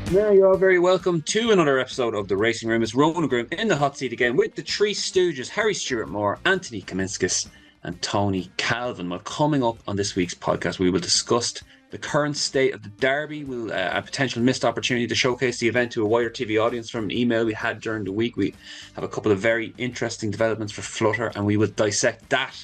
Yeah, you're all very welcome to another episode of The Racing Room. It's Ronan Groom in the hot seat again with the three stooges, Harry Stewart Moore, Anthony Kaminskis, and Tony Calvin. Well, coming up on this week's podcast, we will discuss the current state of the Derby, a potential missed opportunity to showcase the event to a wider TV audience from an email we had during the week. We have a couple of very interesting developments for Flutter, and we will dissect that.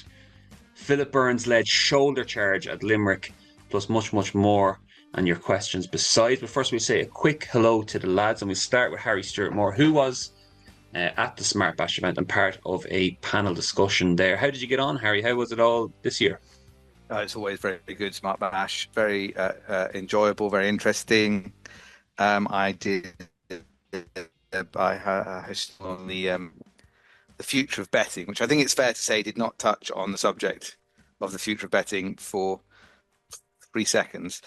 Philip Byrnes led shoulder charge at Limerick, plus much, much more, and your questions besides. But first, we'll say a quick hello to the lads, and we'll start with Harry Stewart Moore, who was at the SmartBash event and part of a panel discussion there. How did you get on, Harry? How was it all this year? It's always very good, SmartBash. Very enjoyable, very interesting. I did. I hosted on the future of betting, which I think it's fair to say did not touch on the subject of the future of betting for 3 seconds,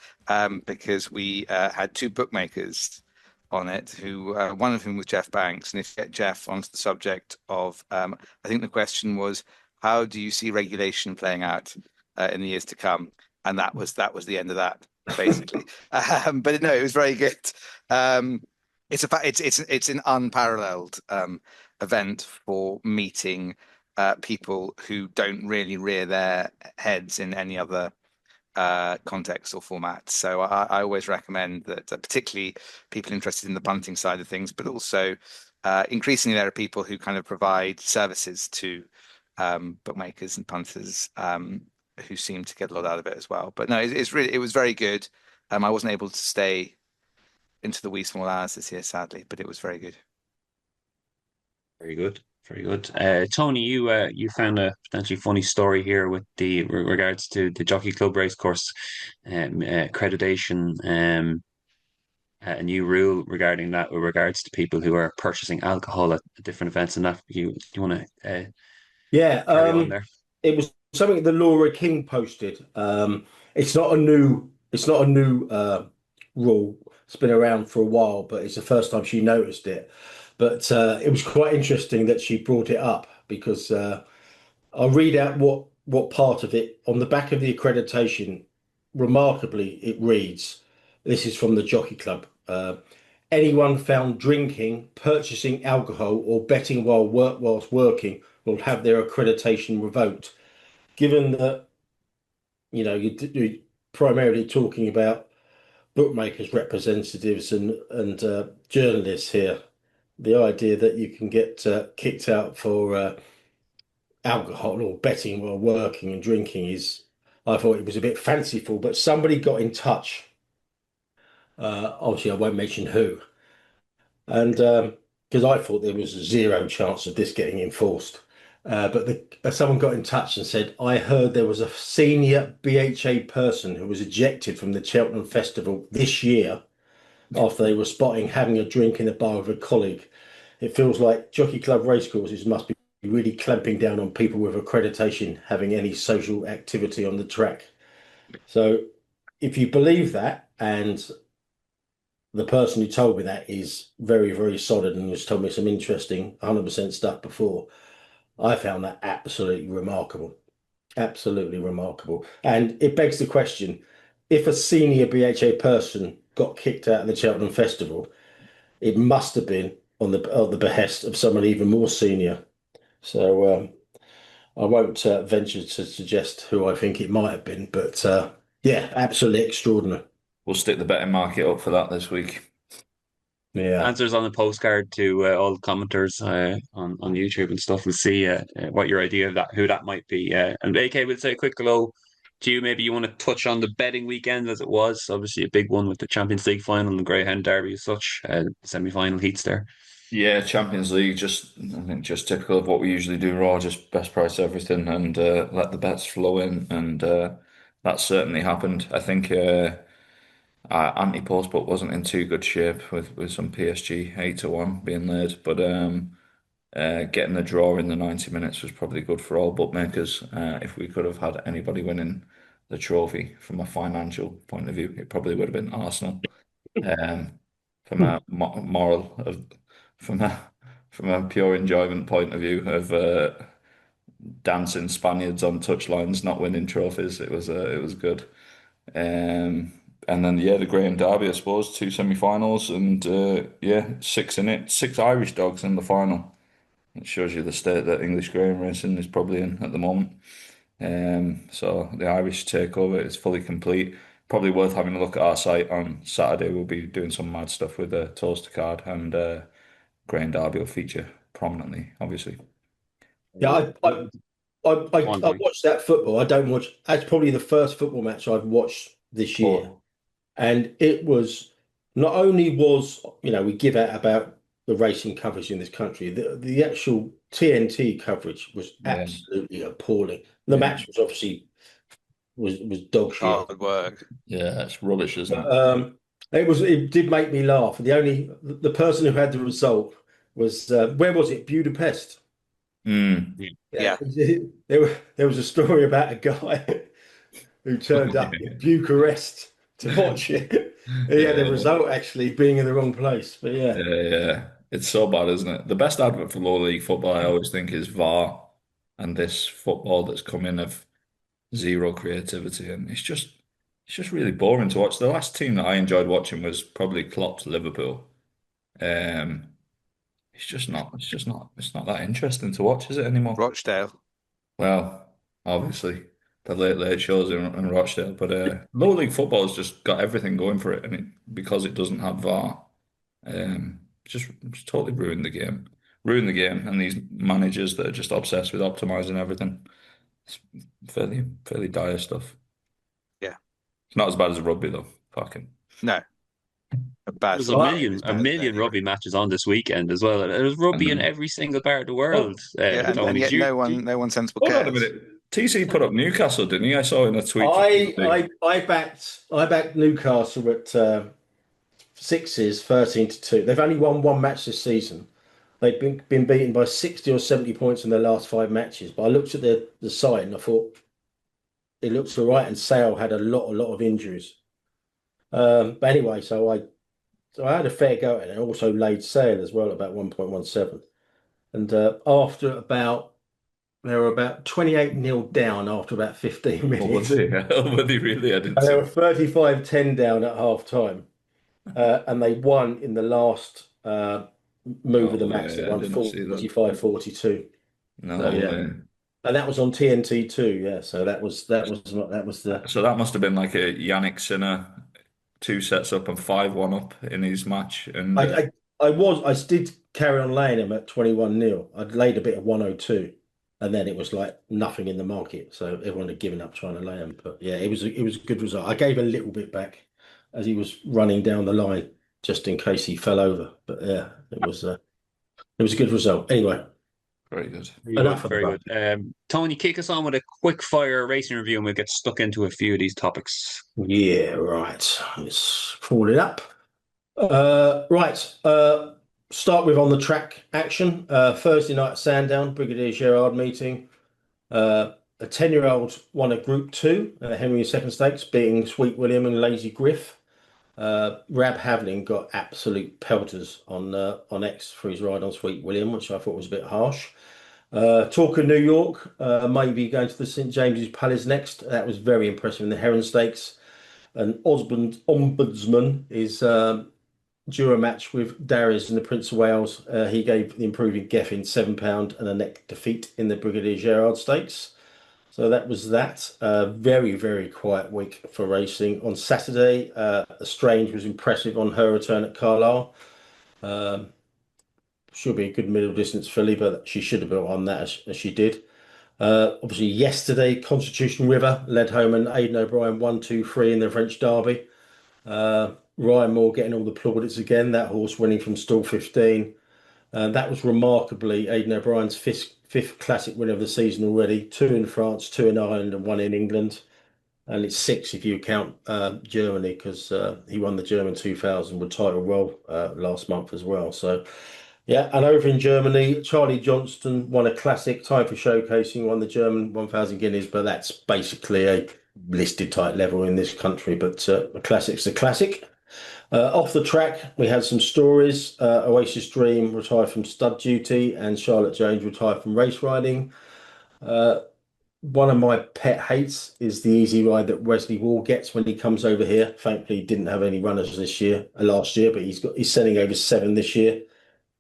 because we had two bookmakers on it, who one of whom was Geoff Banks, and if you get Geoff onto the subject of, I think the question was, how do you see regulation playing out in the years to come? And that was the end of that, basically. But no, it was very good. It's an unparalleled event for meeting people who don't really rear their heads in any other context or format. So I always recommend that, particularly people interested in the punting side of things, but also increasingly there are people who kind of provide services to bookmakers and punters who seem to get a lot out of it as well. But no, it was very good. I wasn't able to stay into the wee small hours this year, sadly, but it was very good. Very good. Very good. Tony, you found a potentially funny story here with the regards to the Jockey Club racecourse accreditation, a new rule regarding that with regards to people who are purchasing alcohol at different events, and that you want to Yeah, carry on there? it was something that Laura King posted. It's not a new rule. It's been around for a while, but it's the first time she noticed it. But it was quite interesting that she brought it up because I'll read out what part of it on the back of the accreditation. Remarkably, it reads, "This is from the Jockey Club. Anyone found drinking, purchasing alcohol, or betting whilst working will have their accreditation revoked." Given that, you're primarily talking about bookmakers, representatives, and journalists here, the idea that you can get kicked out for alcohol or betting while working and drinking is, I thought it was a bit fanciful, but somebody got in touch. Obviously, I won't mention who, and because I thought there was a zero chance of this getting enforced. But someone got in touch and said, I heard there was a senior BHA person who was ejected from the Cheltenham Festival this year after they were spotting having a drink in a bar with a colleague. It feels like Jockey Club racecourses must be really clamping down on people with accreditation having any social activity on the track. So if you believe that, and the person who told me that is very, very solid and has told me some interesting 100% stuff before, I found that absolutely remarkable. Absolutely remarkable. And it begs the question, if a senior BHA person got kicked out of the Cheltenham Festival, it must have been on the behest of someone even more senior. So I won't venture to suggest who I think it might have been, but yeah, absolutely extraordinary. We'll stick the betting market up for that this week. Yeah. Answers on the postcard to all the commenters on YouTube and stuff. We'll see what your idea of that, who that might be. And AK, we'll say a quick hello to you. Maybe you want to touch on the betting weekend as it was. Obviously, a big one with the Champions League final and the Greyhound Derby as such, semi-final heats there. Yeah, Champions League, I think just typical of what we usually do, Raw, just best price everything and let the bets flow in. And that certainly happened. I think Anti Postbook wasn't in too good shape with some PSG 8-1 being laid, but getting the draw in the 90 minutes was probably good for all bookmakers. If we could have had anybody winning the trophy from a financial point of view, it probably would have been Arsenal. From a moral of from a pure enjoyment point of view of dancing Spaniards on touchlines, not winning trophies, it was good. And then the Greyhound Derby, I suppose, 2 semi-finals, and 6 Irish dogs in the final. It shows you the state that English greyhound racing is probably in at the moment. So the Irish takeover is fully complete. Probably worth having a look at our site on Saturday. We'll be doing some mad stuff with a toaster card, and Greyhound Derby will feature prominently, obviously. Yeah, I watched that football. I don't watch. That's probably the first football match I've watched this year, Oh, and it was not only was we give out about the racing coverage in this country. The actual TNT coverage was yeah, absolutely appalling. The yeah, match was obviously was dog shit. Hard work. yeah. It's rubbish, isn't But, it? it did make me laugh. The person who had the result was where was it? Budapest. Mm. Yeah. There was a story about a guy who turned up in Bucharest to watch it. He had a Yeah, result actually being in the wrong place. But yeah, yeah. It's so bad, isn't it? The best advert for lower league football, I always think, is VAR and this football that's come in of zero creativity, and it's just really boring to watch. The last team that I enjoyed watching was probably Klopp's Liverpool. Um, it's not that interesting to watch, is it anymore? Rochdale. Well, obviously the late shows in Rochdale, but lower league football has just got everything going for it, and because it doesn't have VAR, just totally ruined the game. Ruined the game, and these managers that are just obsessed with optimizing everything. It's fairly dire stuff. Yeah. It's not as bad as rugby though. Fucking. No. Bad There's football is a better than million any. rugby matches on this weekend as well. There's rugby in And every single part of the oh, world. Yeah, and Tony, yet no one sensible hold on a cares. minute. TC put up Newcastle, didn't he? I saw in a tweet from I TC. I backed Newcastle at sixes, 13-2. They've only won one match this season. They've been beaten by 60 or 70 points in their last 5 matches. But I looked at the site and I thought it looks all right. And Sale had a lot of injuries. But anyway, so I had a fair go at it, and also laid Sale as well about 1.17. And after about they were about 28-0 down after about 15 Oh, were minutes. they? Were they really? I didn't And they see. were 35-10 down at half time. And they won in the last move of the Oh, match. They yeah, I won didn't see that. 45-42. So No yeah. way. And that was on TNT too, yeah. So that was the So that must have been like a Yannick Sinner, 2 sets up and 5-1 up in his match, and I did carry on laying him at 21-0. I'd laid a bit of 102, and then it was like nothing in the market. So everyone had given up trying to lay him. But yeah, it was a good result. I gave a little bit back as he was running down the line just in case he fell over. But yeah, it was a good result. Anyway, very good. very good, enough of the very good. rugby. Tony, kick us on with a quick fire racing review, and we'll get stuck into a few of these topics. Yeah, right. Let's pull it up. Right. Start with on the track action. Thursday night at Sandown, Brigadier Gerard meeting. A 10-year-old won a Group 2 at the Henry II Stakes, beating Sweet William and Lazy Griff. Rab Havlin got absolute pelters on X for his ride on Sweet William, which I thought was a bit harsh. Talk of New York, maybe going to the St James's Palace next. That was very impressive in the Heron Stakes. And Ombudsman is due a match with Darius and the Prince of Wales. He gave the improving Geoff £7 and a neck defeat in the Brigadier Gerard Stakes. So that was that. Very, very quiet week for racing. On Saturday, Strange was impressive on her return at Carlisle. Should be a good middle distance filly, but she should have been on that as she did. Obviously, yesterday, Constitution River led home and Aidan O'Brien 1-2-3 in the French Derby. Ryan Moore getting all the plaudits again, that horse winning from stall 15. That was remarkably Aidan O'Brien's fifth classic win of the season already. 2 in France, 2 in Ireland, and 1 in England. And it's 6 if you count Germany, because he won the German 2000 with title role last month as well. So, yeah, and over in Germany, Charlie Johnston won a classic, time for showcasing, won the German 1000 guineas, but that's basically a listed type level in this country. But a classic's a classic. Off the track, we had some stories. Oasis Dream retired from stud duty and Charlotte Jones retired from race riding. one of my pet hates is the easy ride that Wesley Wall gets when he comes over here. Thankfully, he didn't have any runners last year, but he's sending over 7 this year.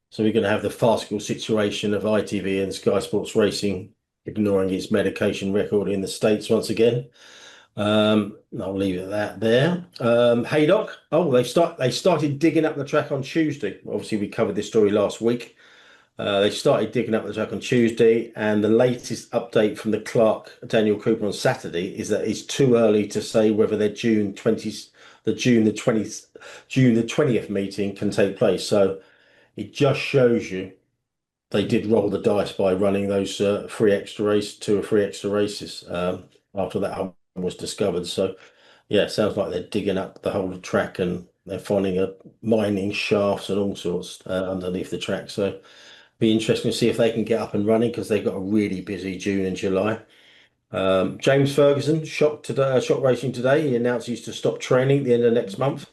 So we're going to have the farcical situation of ITV and Sky Sports Racing ignoring its medication record in the States once again. I'll leave it at that there. Haydock. Oh, they started digging up the track on Tuesday. Obviously, we covered this story last week. They started digging up the track on Tuesday, and the latest update from the clerk, Daniel Cooper, on Saturday is that it's too early to say whether their June the 20th meeting can take place. So it just shows you they did roll the dice by running those 2 or 3 extra races after that was discovered. So yeah, it sounds like they're digging up the whole track and they're finding mining shafts and all sorts underneath the track. So be interesting to see if they can get up and running because they've got a really busy June and July. James Ferguson shock racing today. He announced he's to stop training at the end of next month.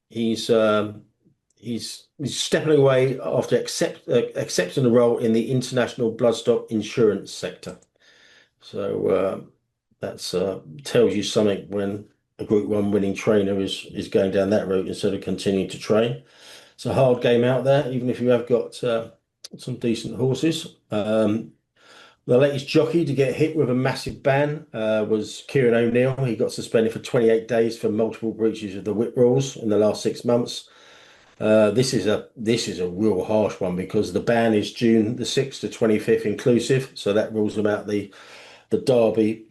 He's stepping away after accepting a role in the international bloodstock insurance sector. So that's tells you something when a Group 1 winning trainer is going down that route instead of continuing to train. It's a hard game out there, even if you have got some decent horses. The latest jockey to get hit with a massive ban was Kieran O'Neill. He got suspended for 28 days for multiple breaches of the whip rules in the last 6 months. This is a real harsh one because the ban is June the 6th to 25th inclusive, so that rules them out the Derby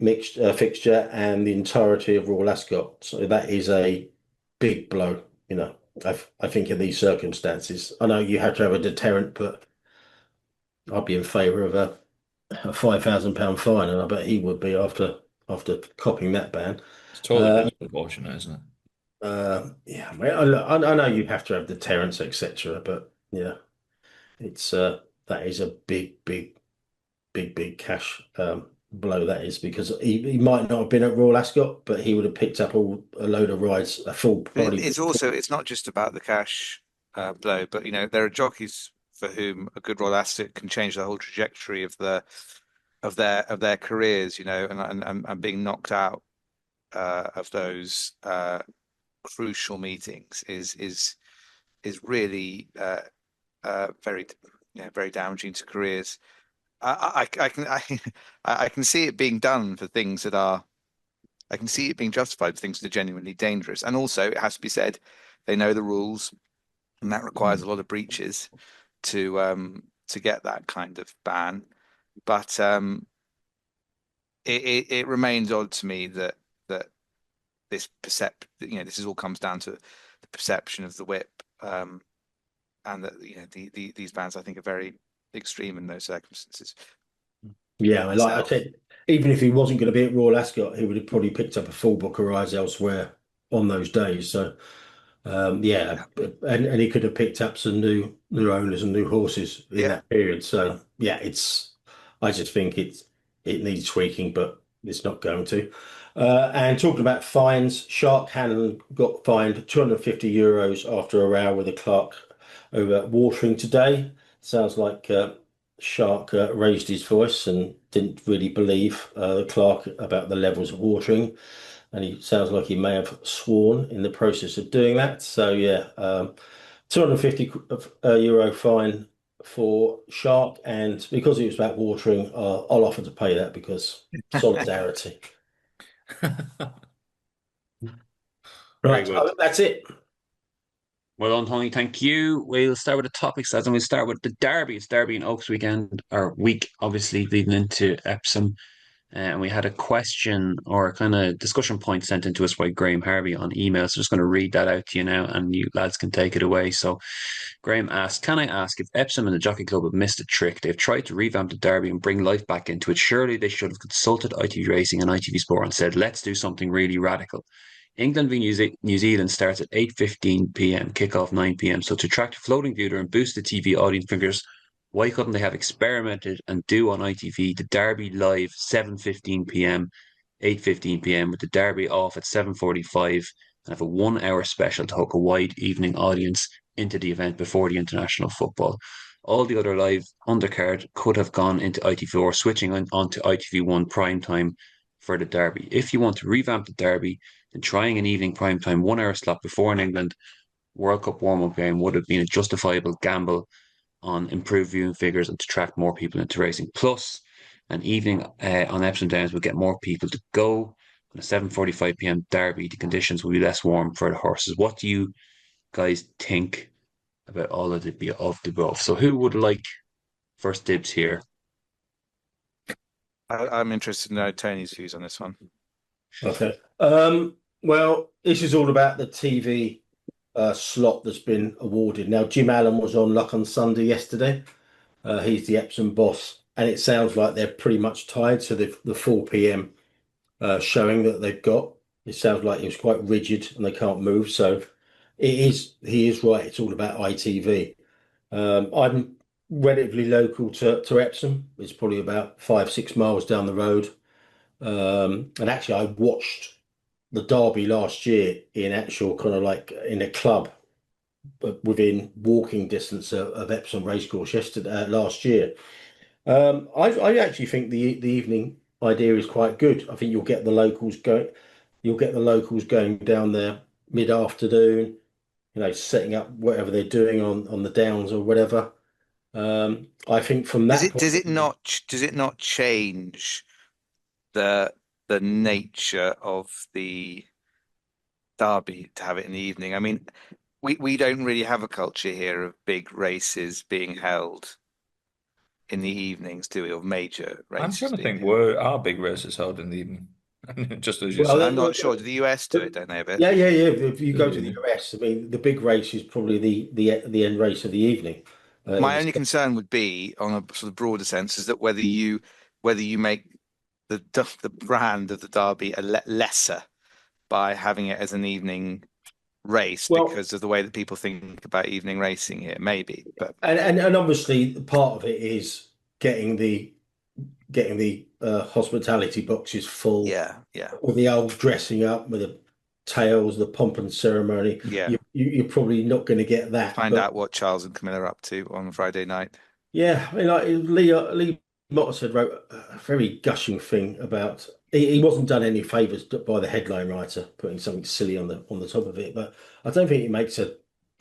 fixture and the entirety of Royal Ascot. So that is a big blow, I think in these circumstances. I know you have to have a deterrent, but I'd be in favour of a £5,000 fine, and I bet he would be after copying that ban. It's totally disproportionate, isn't it? Yeah, I know you have to have deterrence, etc. But yeah, it's that is a big cash blow. That is because he might not have been at Royal Ascot, but he would have picked up a load of rides, a full body. It's not just about the cash blow, but there are jockeys for whom a good Royal Ascot can change the whole trajectory of their careers, and being knocked out of those crucial meetings is really very damaging to careers. I can see it being done for things that are. I can see it being justified for things that are genuinely dangerous, and also it has to be said, they know the rules, and that requires a lot of breaches to get that kind of ban. But it remains odd to me that this this all comes down to the perception of the whip, and that these bans I think are very extreme in those circumstances. Yeah, like I said, even if he wasn't going to be at Royal Ascot, he would have probably picked up a full book of rides elsewhere on those days. So and he could have picked up some new owners and new horses in that period. So yeah, I just think it needs tweaking, but it's not going to. And talking about fines, Shark Hannon got fined €250 after a row with a clerk over watering today. Sounds like Shark raised his voice and didn't really believe the clerk about the levels of watering. And he sounds like he may have sworn in the process of doing that. So yeah, €250 fine for Shark, and because it was about watering, I'll offer to pay that because solidarity. Right, that's it. Well done, Tony. Thank you. We'll start with the topics and we'll start with the Derby. It's Derby and Oaks weekend, or week, obviously, leading into Epsom. And we had a question or a kind of discussion point sent into us by Graham Harvey on email. So I'm just going to read that out to you now and you lads can take it away. So Graham asked, can I ask if Epsom and the Jockey Club have missed a trick? They've tried to revamp the Derby and bring life back into it. Surely they should have consulted ITV Racing and ITV Sport and said, let's do something really radical. England v New Zealand starts at 8:15 p.m, kickoff 9 p.m. So to attract a floating viewer and boost the TV audience figures, why couldn't they have experimented and do on ITV the Derby live 7:15 p.m, 8:15 p.m, with the Derby off at 7:45 and have a 1 hour special to hook a wide evening audience into the event before the international football? all the other live undercard could have gone into ITV4, switching onto ITV1 prime time for the Derby. If you want to revamp the Derby, then trying an evening prime time 1 hour slot before an England World Cup warm up game would have been a justifiable gamble on improved viewing figures and to attract more people into racing. Plus, an evening on Epsom Downs would get more people to go. On a 7:45 p.m. Derby, the conditions will be less warm for the horses. What do you guys think about all of the above? So, who would like first dibs here? I'm interested to know Tony's views on this one. Okay. Well, this is all about the TV slot that's been awarded. Now, Jim Allen was on Luck on Sunday yesterday. He's the Epsom boss, and it sounds like they're pretty much tied. So the 4 p.m. Showing that they've got, it sounds like it was quite rigid and they can't move. So he is right. It's all about ITV. I'm relatively local to Epsom. It's probably about 5-6 miles down the road. And actually, I watched the Derby last year in actual kind of like in a club, but within walking distance of Epsom Racecourse last year. I actually think the evening idea is quite good. I think you'll get the locals going. You'll get the locals going down there mid-afternoon, setting up whatever they're doing on the downs or whatever. I think from that point Does of it view, not change the nature of the derby to have it in the evening? I mean, we don't really have a culture here of big races being held in the evenings, do we? Of major I'm races trying to being think, held. were our big races held in the evening? Just as you well, said. I'm not sure. Do the US do it, don't they, a bit? yeah. If you go to the Yeah. US, I mean, the big race is probably the end race of the evening. In My the only concern would be, on a sort of broader sense, is that whether you make the brand of the derby lesser by having it as an evening race well, because of the way that people think about evening racing here, maybe. But and obviously part of it is getting the hospitality boxes full yeah, yeah, with the old dressing up with the tails, the pomp and ceremony. yeah. You're probably not going to get that, Find but out what Charles and Camilla are up to on Friday night. yeah, I mean, like Lee Mottershead wrote a very gushing thing about. He wasn't done any favors by the headline writer putting something silly on the top of it, but I don't think it makes a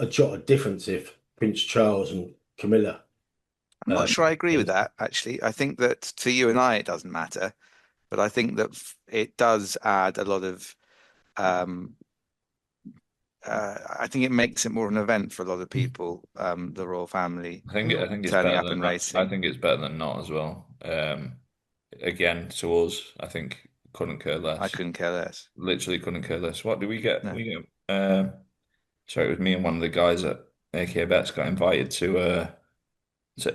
jot of difference if Prince Charles and Camilla. I'm not sure I agree with that, actually. I think that to you and I, it doesn't matter, but I think that it does add a lot of um, I think it makes it more of an event for a lot of people, the royal family I think it's turning better up than and that. I racing. think it's better than not as well. Again, to us, I think couldn't care I less. couldn't care less. Literally couldn't care less. What do we get? No. We get. Sorry, it was me and one of the guys at AK Bets got invited to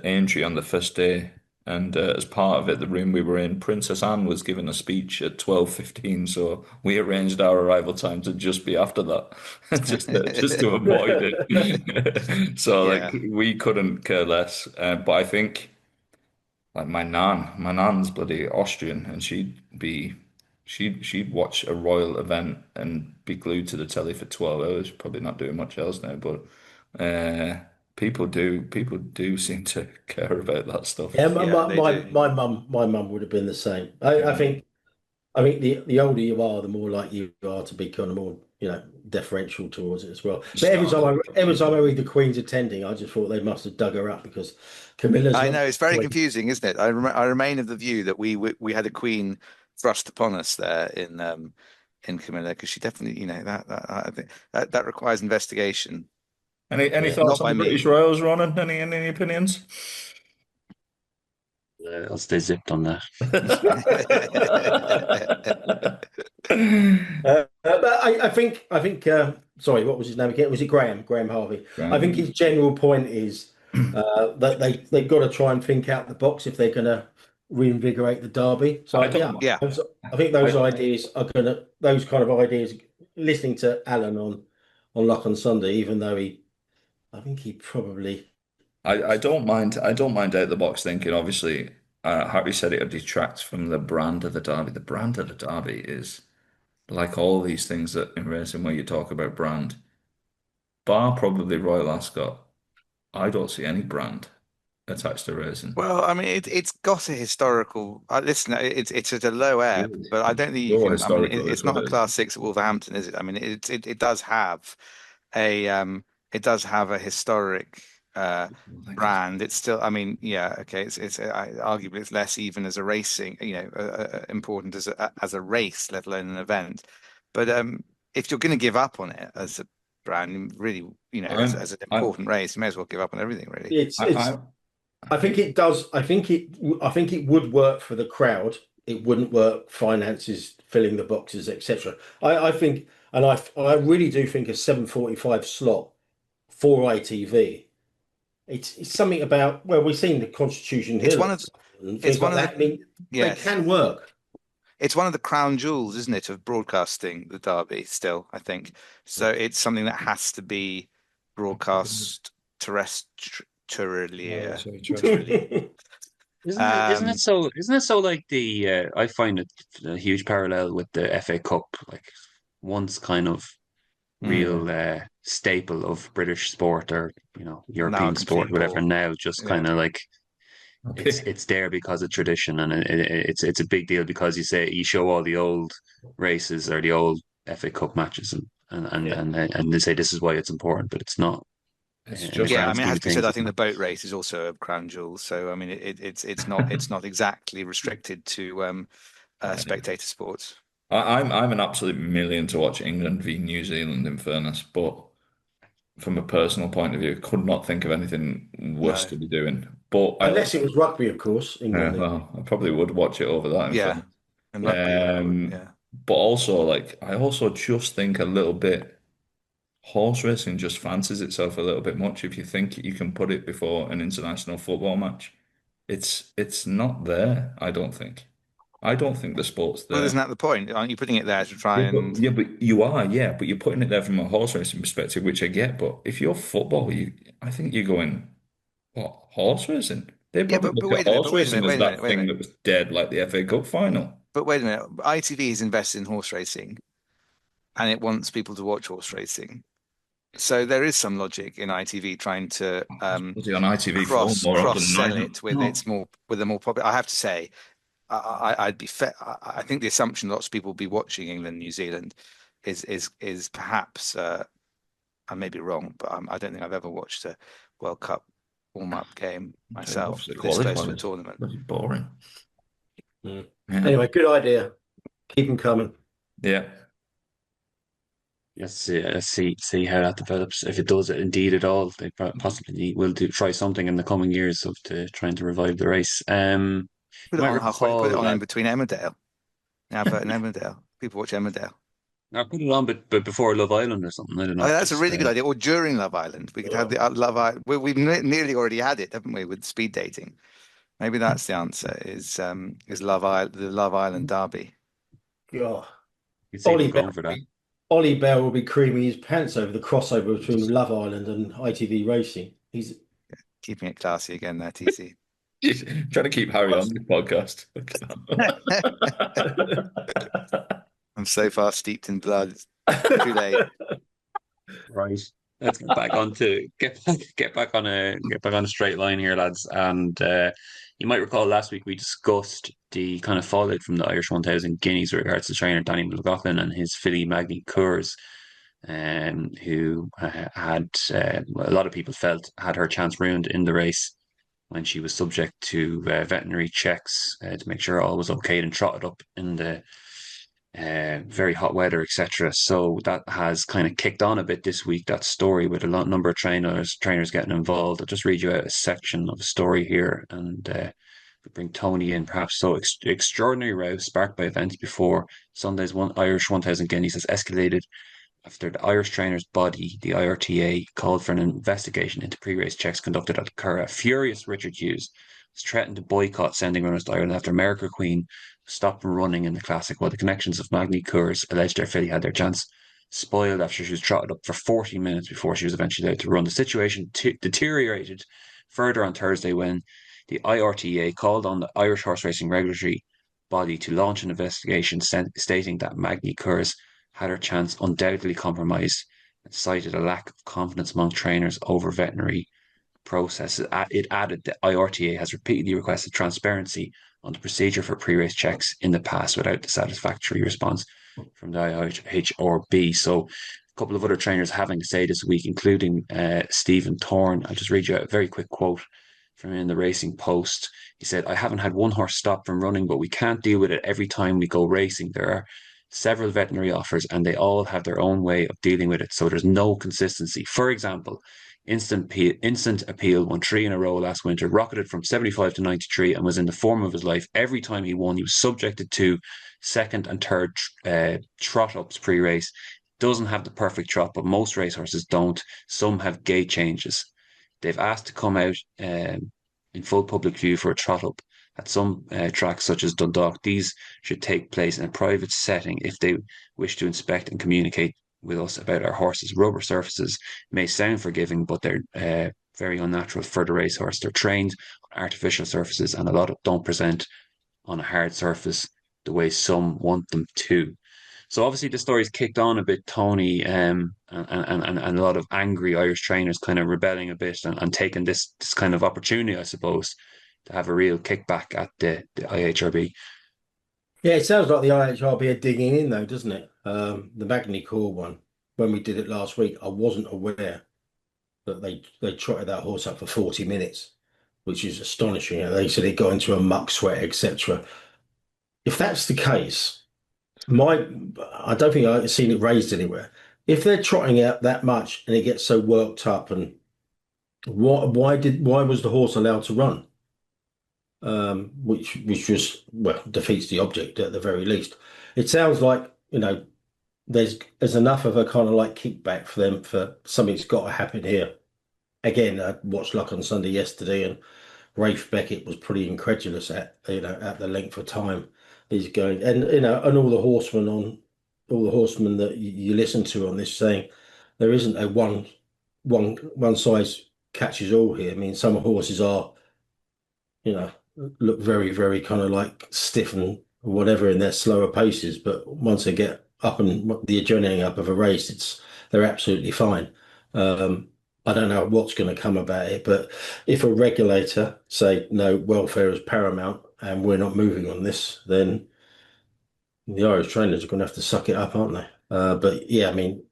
Aintree on the first day, and as part of it, the room we were in, Princess Anne was giving a speech at 12:15, so we arranged our arrival time to just be after that, just to avoid it. So like Yeah, we couldn't care less, but I think. Like my nan's bloody Austrian, and she'd watch a royal event and be glued to the telly for 12 hours. Probably not doing much else now, but people do seem to care about that stuff. Yeah, yeah, they do. my mum would have been the same. I think the older you are, the more likely you are to be kind of more, deferential towards it as well. But Starstruck. every time I read the Queen's attending, I just thought they must have dug her up because Camilla's I not know it's very quite. confusing, isn't it? I remain of the view that we had a queen thrust upon us there in Camilla because she definitely, that I think that requires investigation. Any Yeah. thoughts Not on by the British me. Royals, Ronan? Any opinions? I'll stay zipped on that. But I think. Sorry, what was his name again? Was it Graham? Graham Harvey. I think his Graham. general point is that they've got to try and think out the box if they're going to reinvigorate the derby. I So yeah, don't. Yeah, I think those I ideas are those kind of ideas. Listening to Alan on Luck on Sunday, even though I think he probably. I don't mind. I don't mind out the box thinking. Obviously, Harry said it would detract from the brand of the derby. The brand of the derby is like all these things that in racing where you talk about brand, bar probably Royal Ascot. I don't see any brand. attached to racing. Well, I mean, it's got a historical. Listen, it's at a low ebb, but I don't think you More can. I mean, historical it's is what not a it is. Class Six at Wolverhampton, is it? I mean, it does have a historic brand. It's still. I mean, yeah, okay. Arguably it's less even as a racing. Important as a race, let alone an event. But if you're going to give up on it as a brand, really, as an I'm, important race, you may as well give up on everything, really. It's I, I think it does. I think it would work for the crowd. It wouldn't work finances, filling the boxes, etc. I think, and I really do think a 7:45 slot for ITV. It's something about, well, we've seen the Constitution It's Hill one and of stuff and it's things one like of the that. I mean, they yes. can work. It's one of the crown jewels, isn't it, of broadcasting the Derby still, I think. So it's something that has to be broadcast oh, terrestrially. sorry, Terrestrially. Isn't it Um, so? Isn't it so like the? I find it a huge parallel with the FA Cup, like once kind of mm, real staple of British sport or Now a European sport, complete whatever. bore. Now just Yeah. kind of like okay. it's there because of tradition, and it's a big deal because you show all the old races or the old FA Cup matches, Yeah. and they say this is why it's important, but it's not It's in the just Yeah, I grand mean, it scheme has of to be said, things. I It's think the not. boat race is also a crown jewel. So I mean it's not exactly restricted to spectator sports. I'm an absolute million to watch England v New Zealand in fairness, but from a personal point of view, could not think of anything worse No. to be doing. But I Unless it also, was rugby, of course, yeah, England. well, I probably would watch it over that in Yeah. fairness. And rugby, I would, Um, yeah. but also like I also just think a little bit horse racing just fancies itself a little bit much if you think you can put it before an international football match. It's not there, I don't think. I don't think the sport's Well, there. isn't that the point? Aren't you putting it there to try Yeah, and but you are, yeah, but you're putting it there from a horse racing perspective, which I get. But if you're football, I think you're going, what, horse racing? They yeah, probably but look wait at a minute, horse but wait a racing minute, as wait a minute, that wait a thing minute. that was dead, like the FA Cup final. But wait a minute. ITV is invested in horse racing and it wants people to watch horse racing. So there is some logic in ITV trying to It's bloody on ITV4 more cross often than not, sell isn't it with it? a more popular. I have to say, I'd be fair. I think the assumption lots of people will be watching England, New Zealand, is perhaps I may be wrong, but I don't think I've ever watched a World Cup warm-up game I watched myself the this close to a qualifiers. tournament. Bloody boring. Mm. Yeah. Anyway, good idea. Keep them coming. Yeah. Let's see how that develops. If it does it indeed at all, they possibly will try something in the coming years of trying to revive the race. Put You it might on halfway. Put recall it on in that between Emmerdale. Advert in Emmerdale. People watch Emmerdale. I put it on, but before Love Island or something. I don't Oh, know. that's a Just really good idea. Or during Love Island, we could have the Love Island. We've nearly already had it, haven't we, with speed dating? Maybe that's the answer. Is the Love Island Derby? God. you see Ollie people Bell, going for that. Ollie Bell will be creaming his pants over the crossover between Love Island and ITV Racing. He's Keeping it classy again there, TC. Trying to keep Harry on the podcast. I'm so far steeped in blood. It's too late. Right. Let's get back on a straight line here, lads. And you might recall last week we discussed the kind of fallout from the Irish 1000 Guineas with regards to trainer Danny McLaughlin and his filly Magny Cours, who had a lot of people felt had her chance ruined in the race when she was subject to veterinary checks to make sure all was okay and trotted up in the very hot weather, etc. So that has kind of kicked on a bit this week. That story with a number of trainers getting involved. I'll just read you out a section of a story here, and bring Tony in. Perhaps so extraordinary row sparked by events before Sunday's Irish 1000 Guineas has escalated after the Irish trainers' body, the IRTA, called for an investigation into pre-race checks conducted at Curragh. Furious Richard Hughes has threatened to boycott sending runners to Ireland after America Queen stopped running in the Classic, while the connections of Magny Cours alleged their filly had their chance spoiled after she was trotted up for 40 minutes before she was eventually allowed to run. The situation deteriorated further on Thursday when the IRTA called on the Irish horse racing regulatory body to launch an investigation stating that Magny Cours had her chance undoubtedly compromised and cited a lack of confidence among trainers over veterinary process. It added that IRTA has repeatedly requested transparency on the procedure for pre-race checks in the past without the satisfactory response from the IHRB. So a couple of other trainers having to say this week, including Stephen Thorne. I'll just read you a very quick quote from in the Racing Post. He said, "I haven't had one horse stop from running, but we can't deal with it every time we go racing. There are several veterinary offers and they all have their own way of dealing with it. So there's no consistency. For example, Instant Appeal won 3 in a row last winter, rocketed from 75 to 93 and was in the form of his life. Every time he won, he was subjected to second and third trot-ups pre-race. Doesn't have the perfect trot, but most racehorses don't. Some have gait changes. They've asked to come out in full public view for a trot-up at some tracks such as Dundalk. These should take place in a private setting if they wish to inspect and communicate with us about our horses. Rubber surfaces may sound forgiving, but they're very unnatural for the racehorse. They're trained on artificial surfaces, and a lot of don't present on a hard surface the way some want them to. So obviously the story's kicked on a bit, Tony, and a lot of angry Irish trainers kind of rebelling a bit and taking this kind of opportunity, I suppose, to have a real kickback at the IHRB. Yeah, it sounds like the IHRB are digging in though, doesn't it? The Magny-Cours one, when we did it last week, I wasn't aware that they trotted that horse up for 40 minutes, which is astonishing. They said it got into a muck sweat, etc. If that's the case, I don't think I've seen it raised anywhere. If they're trotting out that much and it gets so worked up, and why was the horse allowed to run? Which just defeats the object at the very least. It sounds like there's enough of a kind of like kickback for them for something's got to happen here. Again, I watched Luck on Sunday yesterday, and Rafe Beckett was pretty incredulous at the length of time he's going, and and all the horsemen that you listen to on this saying there isn't a one size catches all here. I mean, some horses are look very, very kind of like stiff and whatever in their slower paces, but once they get up and the adrenaline up of a race, they're absolutely fine. I don't know what's going to come about it, but if a regulator say no, welfare is paramount and we're not moving on this, then the Irish trainers are going to have to suck it up, aren't they? But yeah, I mean,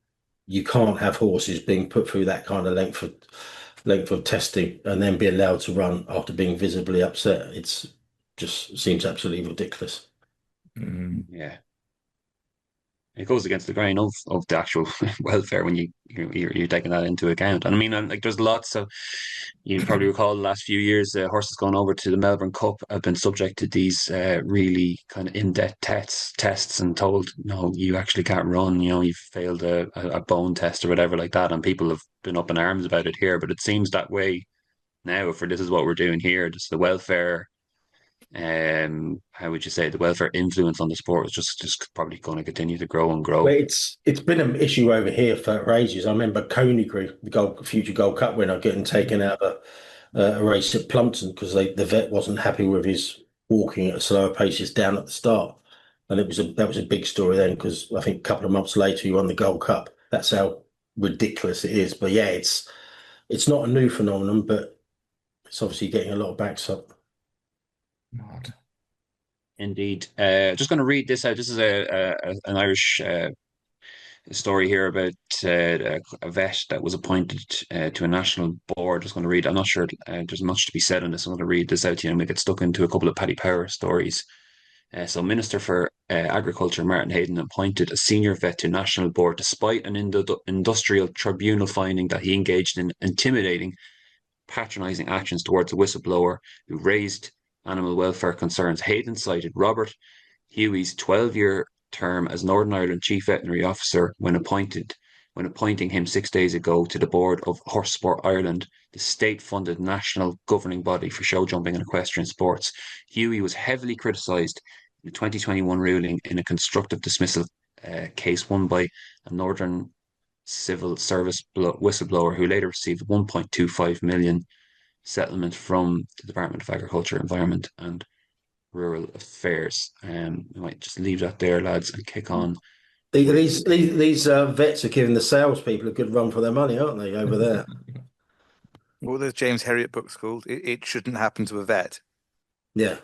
you can't have horses being put through that kind of length of testing and then be allowed to run after being visibly upset. It's just seems absolutely ridiculous. Yeah. It goes against the grain of the actual welfare when you're taking that into account. And I mean, like there's lots of, you probably recall the last few years, horses going over to the Melbourne Cup have been subject to these really kind of in-depth tests and told, no, you actually can't run. You've failed a bone test or whatever like that, and people have been up in arms about it here. But it seems that way now. For this is what we're doing here. Just the welfare. How would you say the welfare influence on the sport is just probably going to continue to grow and grow. Well, it's been an issue over here for ages. I remember Coneygree, the future Gold Cup winner, getting taken out of a race at Plumpton because the vet wasn't happy with his walking at slower paces down at the start, and that was a big story then because I think a couple of months later he won the Gold Cup. That's how ridiculous it is. But yeah, it's not a new phenomenon, but it's obviously getting a lot of backs up. Mad. Indeed. Just going to read this out. This is an Irish story here about a vet that was appointed to a national board. Just going to read. I'm not sure there's much to be said on this. I'm going to read this out to you and we get stuck into a couple of Paddy Power stories. So Minister for Agriculture, Martin Hayden, appointed a senior vet to national board despite an industrial tribunal finding that he engaged in intimidating, patronising actions towards a whistleblower who raised animal welfare concerns. Hayden cited Robert Hughey's 12-year term as Northern Ireland Chief Veterinary Officer when appointing him 6 days ago to the board of Horse Sport Ireland, the state-funded national governing body for show jumping and equestrian sports. Hughey was heavily criticised in the 2021 ruling in a constructive dismissal case won by a Northern Civil Service whistleblower who later received 1.25 million settlement from the Department of Agriculture, Environment and Rural Affairs. We might just leave that there, lads, and kick on. These vets are giving the salespeople a good run for their money, aren't they, over there? What were those James Herriot books called? It shouldn't happen to a vet. Yeah.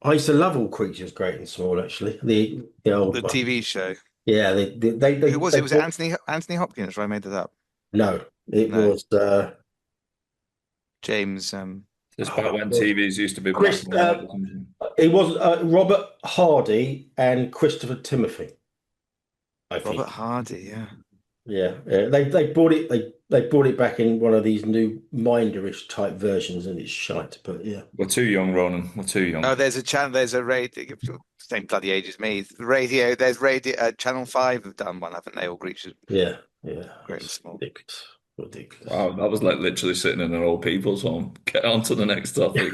I used to love All Creatures Great and Small, actually. The old The one. TV show. Yeah, Who was it? Was it Anthony Hopkins? Or I made that up. No, it No. was James. It's back when TVs used to be black Chris. and white or something. It was Robert Hardy and Christopher Timothy, I think. Robert Hardy. Yeah. Yeah, they brought it. They brought it back in one of these new Minderish type versions, and it's shite. But yeah, We're too young, Ronan. We're too young. Oh, there's a channel. There's a radio. Same bloody age as me. Radio. There's radio. Channel 5 have done one, haven't they? All Creatures yeah, Great and Small. Ridiculous. Wow, that was like literally sitting in an old people's home. Get on to the next topic.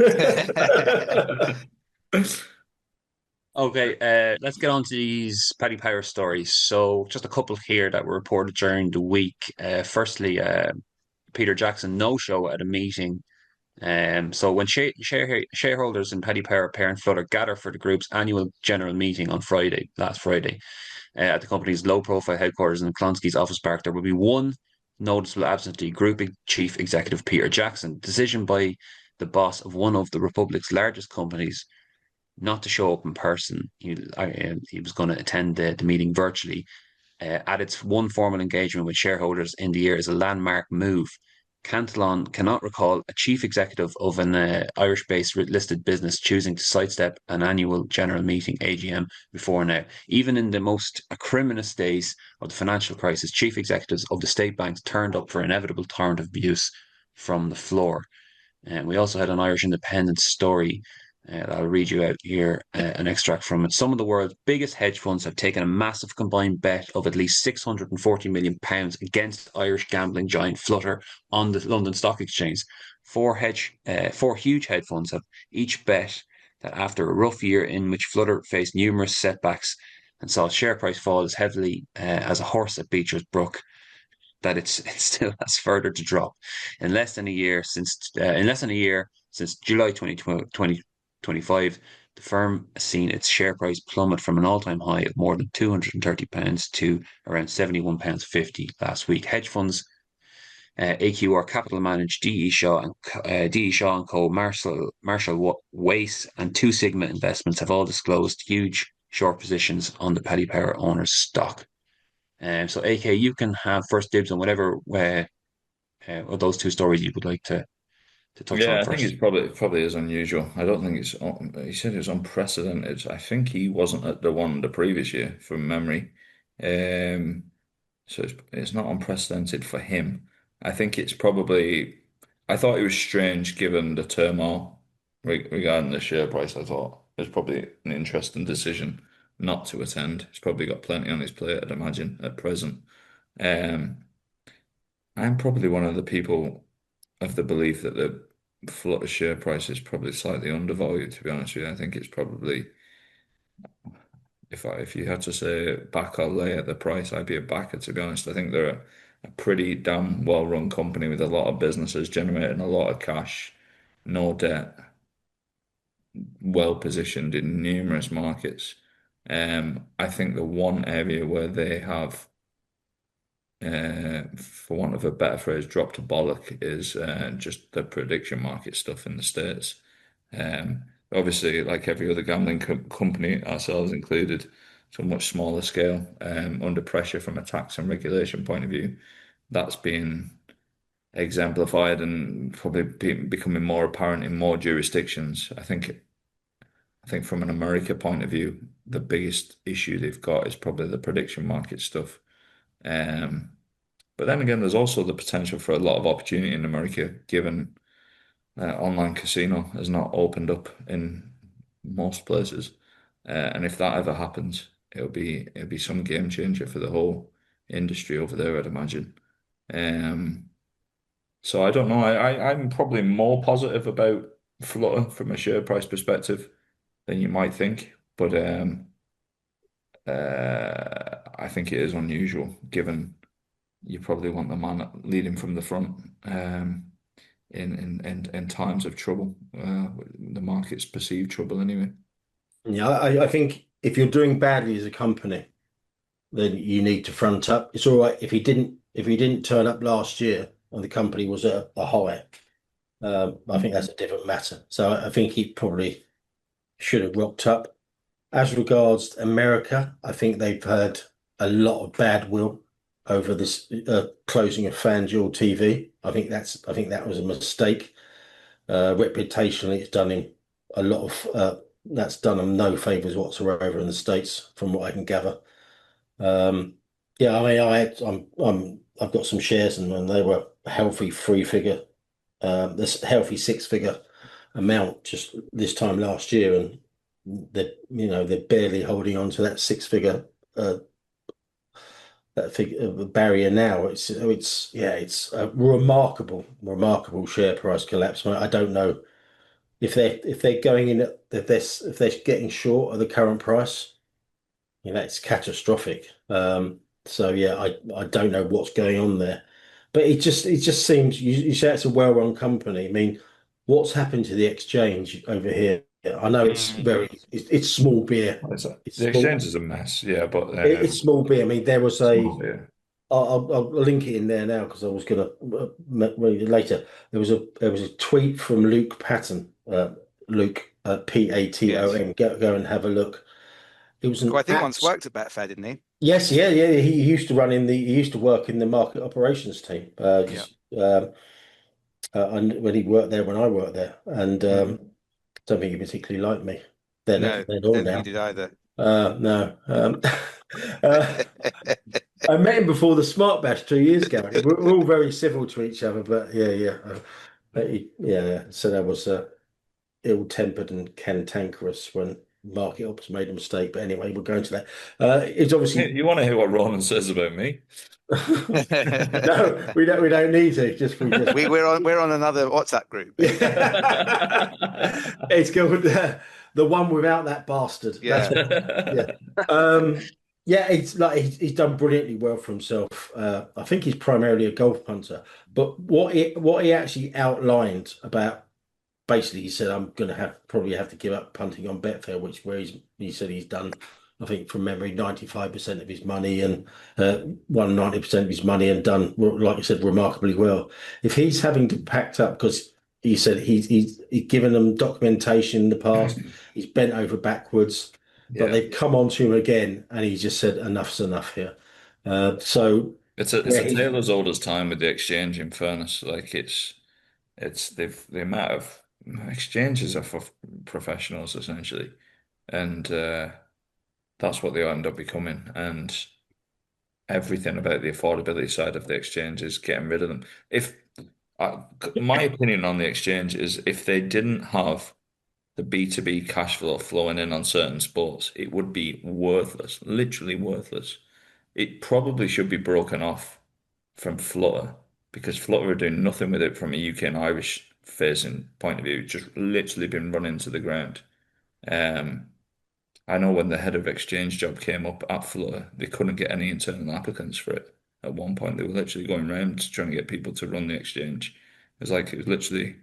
Okay, let's get on to these Paddy Power stories. So, just a couple here that were reported during the week. Firstly, Peter Jackson no-show at a meeting. So when shareholders in Paddy Power parent Flutter gather for the group's annual general meeting on last Friday, at the company's low-profile headquarters in Clonske's office park, there will be one noticeable absentee: Group Chief Executive Peter Jackson. Decision by the boss of one of the Republic's largest companies not to show up in person. He was going to attend the meeting virtually. At its one formal engagement with shareholders in the year is a landmark move. Cantillon cannot recall a chief executive of an Irish-based listed business choosing to sidestep an annual general meeting (AGM) before now. Even in the most acrimonious days of the financial crisis, chief executives of the state banks turned up for inevitable torrent of abuse from the floor. And we also had an Irish Independent story. I'll read you out here an extract from it. Some of the world's biggest hedge funds have taken a massive combined bet of at least £640 million against Irish gambling giant Flutter on the London Stock Exchange. Four huge hedge funds have each bet that after a rough year in which Flutter faced numerous setbacks and saw its share price fall as heavily as a horse at Beecher's Brook, that it still has further to drop. In less than a year since July 2025, the firm has seen its share price plummet from an all-time high of more than £230 to around £71.50 last week. Hedge funds AQR Capital Managed, DE Shaw and Co, Marshall Wace, and Two Sigma Investments have all disclosed huge short positions on the Paddy Power owner's stock. So, AK, you can have first dibs on whatever of those two stories you would like to touch Yeah, on I think first. it's probably is unusual. I don't think he said it was unprecedented. I think he wasn't at the one the previous year from memory. So it's not unprecedented for him. I think it's probably, I thought it was strange given the turmoil regarding the share price. I thought it was probably an interesting decision not to attend. He's probably got plenty on his plate, I'd imagine, at present. Um, I'm probably one of the people of the belief that the Flutter share price is probably slightly undervalued, to be honest with you. I think it's probably, if you had to say back or lay at the price, I'd be a backer, to be honest. I think they're a pretty damn well-run company with a lot of businesses generating a lot of cash, no debt, well positioned in numerous markets. I think the one area where they have, for want of a better phrase, dropped a bollock is just the prediction market stuff in the States. Obviously, like every other gambling company, ourselves included, to a much smaller scale, under pressure from a tax and regulation point of view, that's been exemplified and probably becoming more apparent in more jurisdictions. I think from an America point of view, the biggest issue they've got is probably the prediction market stuff. But then again, there's also the potential for a lot of opportunity in America, given online casino has not opened up in most places. And if that ever happens, it'll be some game changer for the whole industry over there, I'd imagine. So I don't know. I'm probably more positive about Flutter from a share price perspective than you might think, but I think it is unusual given you probably want the man leading from the front in times of trouble, the market's perceived trouble anyway. Yeah, I think if you're doing badly as a company, then you need to front up. It's all right if he didn't turn up last year. and the company was at a high. I think that's a different matter. So I think he probably should have rocked up. As regards America, I think they've had a lot of bad will over this closing of FanDuel TV. I think that was a mistake. Reputationally, it's done him a lot of that's done him no favors whatsoever in the States, from what I can gather. Yeah, I mean, I've got some shares in them, and they were a healthy three-figure, this healthy six-figure amount just this time last year, and they're barely holding on to that six-figure that figure barrier now. It's a remarkable share price collapse. I don't know if they're going in at if they're getting short of the current price. It's catastrophic. So yeah, I don't know what's going on there, but it just seems you say it's a well-run company. I mean, what's happened to the exchange over here? I know it's small beer. It's The small. exchange is a mess, yeah, but It's small beer. I mean, there was small beer. I'll link it in there now because I was going to read it later. There was a tweet from Luke Patton, Luke Paton. Go and have a look. It was Who I think once worked at Betfair, didn't he? Yes, yeah. He used to he used to work in the market operations team. And when he worked there, when I worked there, and don't think he particularly liked me. They're No, they're I all don't now. think he did either. No. I met him before the SmartBash 2 years ago. We're all very civil to each other, but yeah. Yeah. So that was ill-tempered and cantankerous when Market Ops made a mistake. But anyway, we'll go into that. It's obviously You want to hear what Ronan says about me? no, we don't need to. We're on another WhatsApp group. It's called the one without that bastard. Yeah. Yeah, it's like he's done brilliantly well for himself. I think he's primarily a golf punter, but what he actually outlined about basically he said I'm going to probably have to give up punting on Betfair, he said he's done. I think from memory, 95% of his money and won 90% of his money and done, like I said, remarkably well. If he's having to pack up because he said he's given them documentation in the past, he's bent over backwards, but they've come on to him again, and he just said enough's enough here. So it's a tale as old as time with the exchange. In fairness, like the amount of exchanges are for professionals essentially, and that's what they end up becoming. And everything about the affordability side of the exchange is getting rid of them. My opinion on the exchange is if they didn't have the B2B cash flow flowing in on certain sports, it would be worthless, literally worthless. It probably should be broken off from Flutter because Flutter are doing nothing with it from a UK and Irish facing point of view, just literally been run into the ground. I know when the head of exchange job came up at Flutter, they couldn't get any internal applicants for it. At one point, they were literally going around trying to get people to run the exchange. It was literally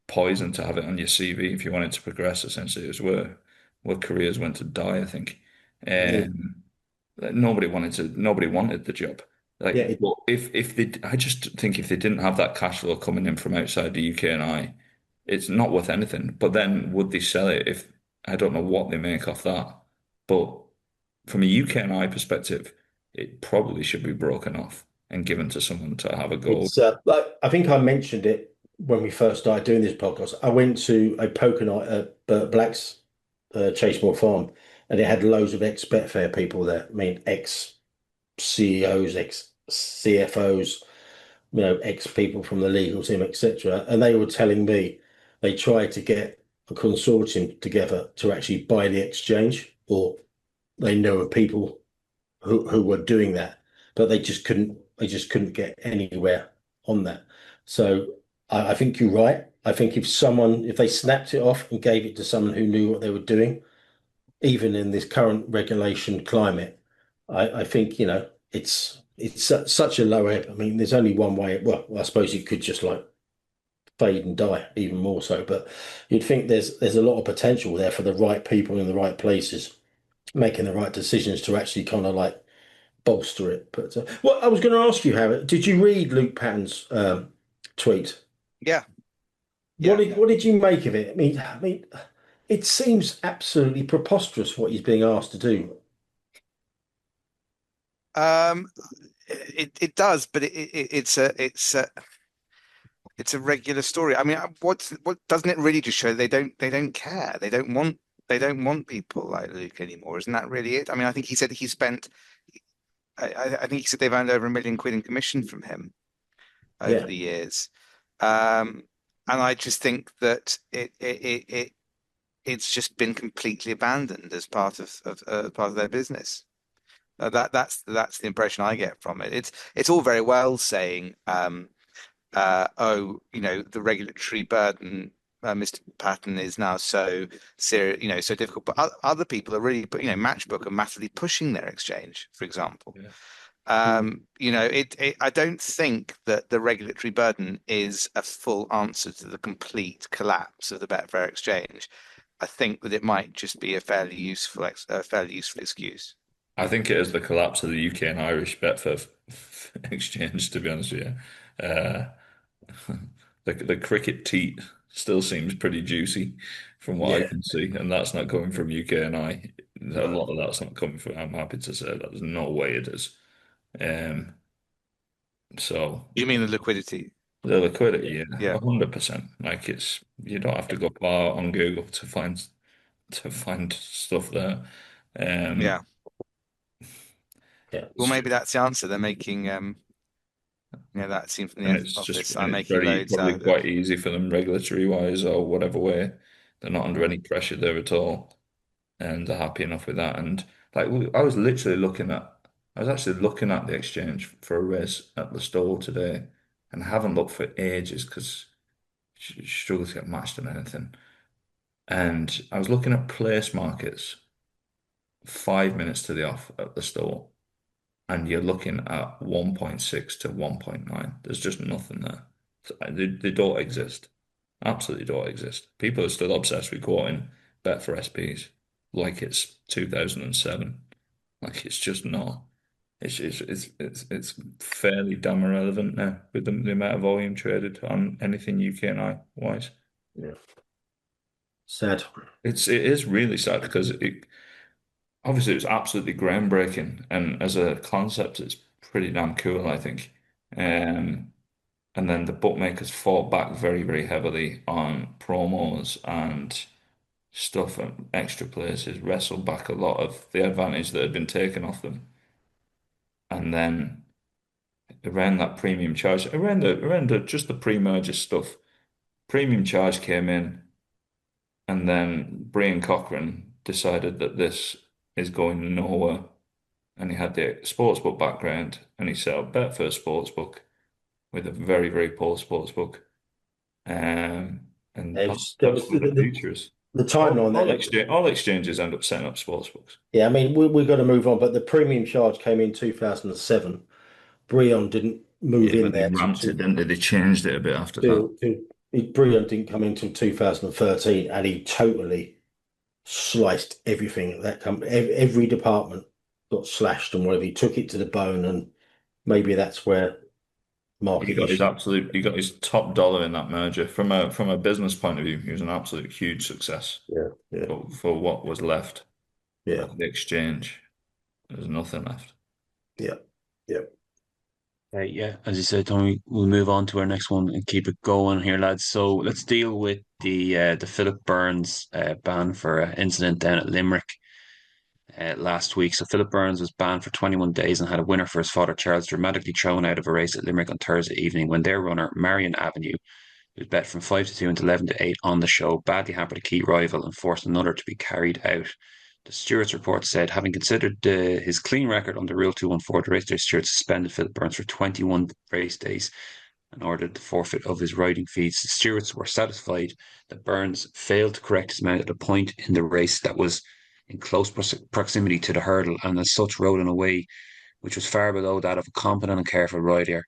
poison to have it on your CV if you wanted to progress. Essentially, it was where careers went to die, I think. Nobody wanted the job. Well, I just think if they didn't have that cash flow coming in from outside the UK and I, it's not worth anything. But then would they sell it if I don't know what they make off that? But from a UK and I perspective, it probably should be broken off and given to someone to have a go. It's like I think I mentioned it when we first started doing this podcast. I went to a poker night at Black's Chasemore Farm, and it had loads of ex-Betfair people there. I mean, ex-CEOs, ex-CFOs, ex-people from the legal team, etc. And they were telling me they tried to get a consortium together to actually buy the exchange, or they know of people who were doing that, but they just couldn't get anywhere on that. So I think you're right. I think if they snapped it off and gave it to someone who knew what they were doing, even in this current regulation climate, I think it's such a low ebb. I mean, there's only one way. Well, I suppose you could just like fade and die even more so, but you'd think there's a lot of potential there for the right people in the right places, making the right decisions to actually kind of like bolster it. But well, I was going to ask you, Harry, did you read Luke Patton's tweet? Yeah. What did you make of it? I mean, it seems absolutely preposterous what he's being asked to do. It does, but it's a regular story. I mean, what doesn't it really just show they don't care. They don't want people like Luke anymore. Isn't that really it? I mean, I think he said he spent. I think he said they've earned over £1 million in commission from him over Yeah, the years. Um, and I just think that it's just been completely abandoned as part of their business. That's the impression I get from it. It's all very well saying, oh, the regulatory burden, Mr. Patton is now so serious, so difficult. But other people are really, Matchbook are massively pushing their exchange, for example. Yeah. I don't think that the regulatory burden is a full answer to the complete collapse of the Betfair exchange. I think that it might just be a fairly useful excuse. I think it is the collapse of the UK and Irish Betfair exchange, to be honest with you. The cricket teat still seems pretty juicy from what I yeah. can see, and that's not coming from UK and I. A No. lot of that's not coming from. I'm happy to say that there's no way it is. Um, so You mean the liquidity? the liquidity, yeah, Yeah, 100%. Like you don't have to go far on Google to find stuff there. yeah. Um, Yeah. Well, maybe that's the answer. They're making that seems from and the it's just office. and I'm it's making very loads probably out of. quite easy for them regulatory wise or whatever way. They're not under any pressure there at all, and they're happy enough with that. And like I was actually looking at the exchange for a race at the stall today, and I haven't looked for ages because you struggle to get matched on anything. And I was looking at place markets 5 minutes to the off at the stall, and you're looking at 1.6 to 1.9. There's just nothing there. They don't exist. Absolutely don't exist. People are still obsessed with quoting bet for SPs like it's 2007. Like it's just not. It's fairly damn irrelevant now with the amount of volume traded on anything UK and I wise. Yeah. Sad. It is really sad because it obviously it was absolutely groundbreaking, and as a concept it's pretty damn cool, I think. Um, and then the bookmakers fought back very, very heavily on promos and stuff and extra places, wrestled back a lot of the advantage that had been taken off them. And then around that premium charge, around just the pre-merger stuff, premium charge came in, and then Brian Cochran decided that this is going nowhere. And he had the sportsbook background, and he set up Betfair Sportsbook with a very, very poor sportsbook. And There that's was what the future is. the timeline there. All exchanges end up setting up sportsbooks. Yeah, I mean, we've got to move on, but the premium charge came in 2007. Breon didn't move Yeah, in but they there ramped it, didn't they? They changed it a bit after that. Breon didn't come in until 2013, and he totally sliced everything at that company. Every department got slashed and whatever. He took it to the bone, and maybe that's where market issues. He got his top dollar in that merger. From a business point of view, he was an absolute huge success Yeah, yeah, for what was left yeah, of the exchange. There's nothing left. yeah, yeah. Yeah, as you said, Tony, we'll move on to our next one and keep it going here, lads. So let's deal with the Philip Byrnes ban for incident down at Limerick last week. So Philip Byrnes was banned for 21 days and had a winner for his father Charles dramatically thrown out of a race at Limerick on Thursday evening when their runner Marion Avenue, who was bet from 5 to 2 and 11 to 8 on the show, badly hampered a key rival and forced another to be carried out. The stewards report said, having considered his clean record under Rule 214, the race day stewards suspended Philip Byrnes for 21 race days and ordered the forfeit of his riding fees. The stewards were satisfied that Byrnes failed to correct his mount at a point in the race that was in close proximity to the hurdle and as such rode in a way which was far below that of a competent and careful rider,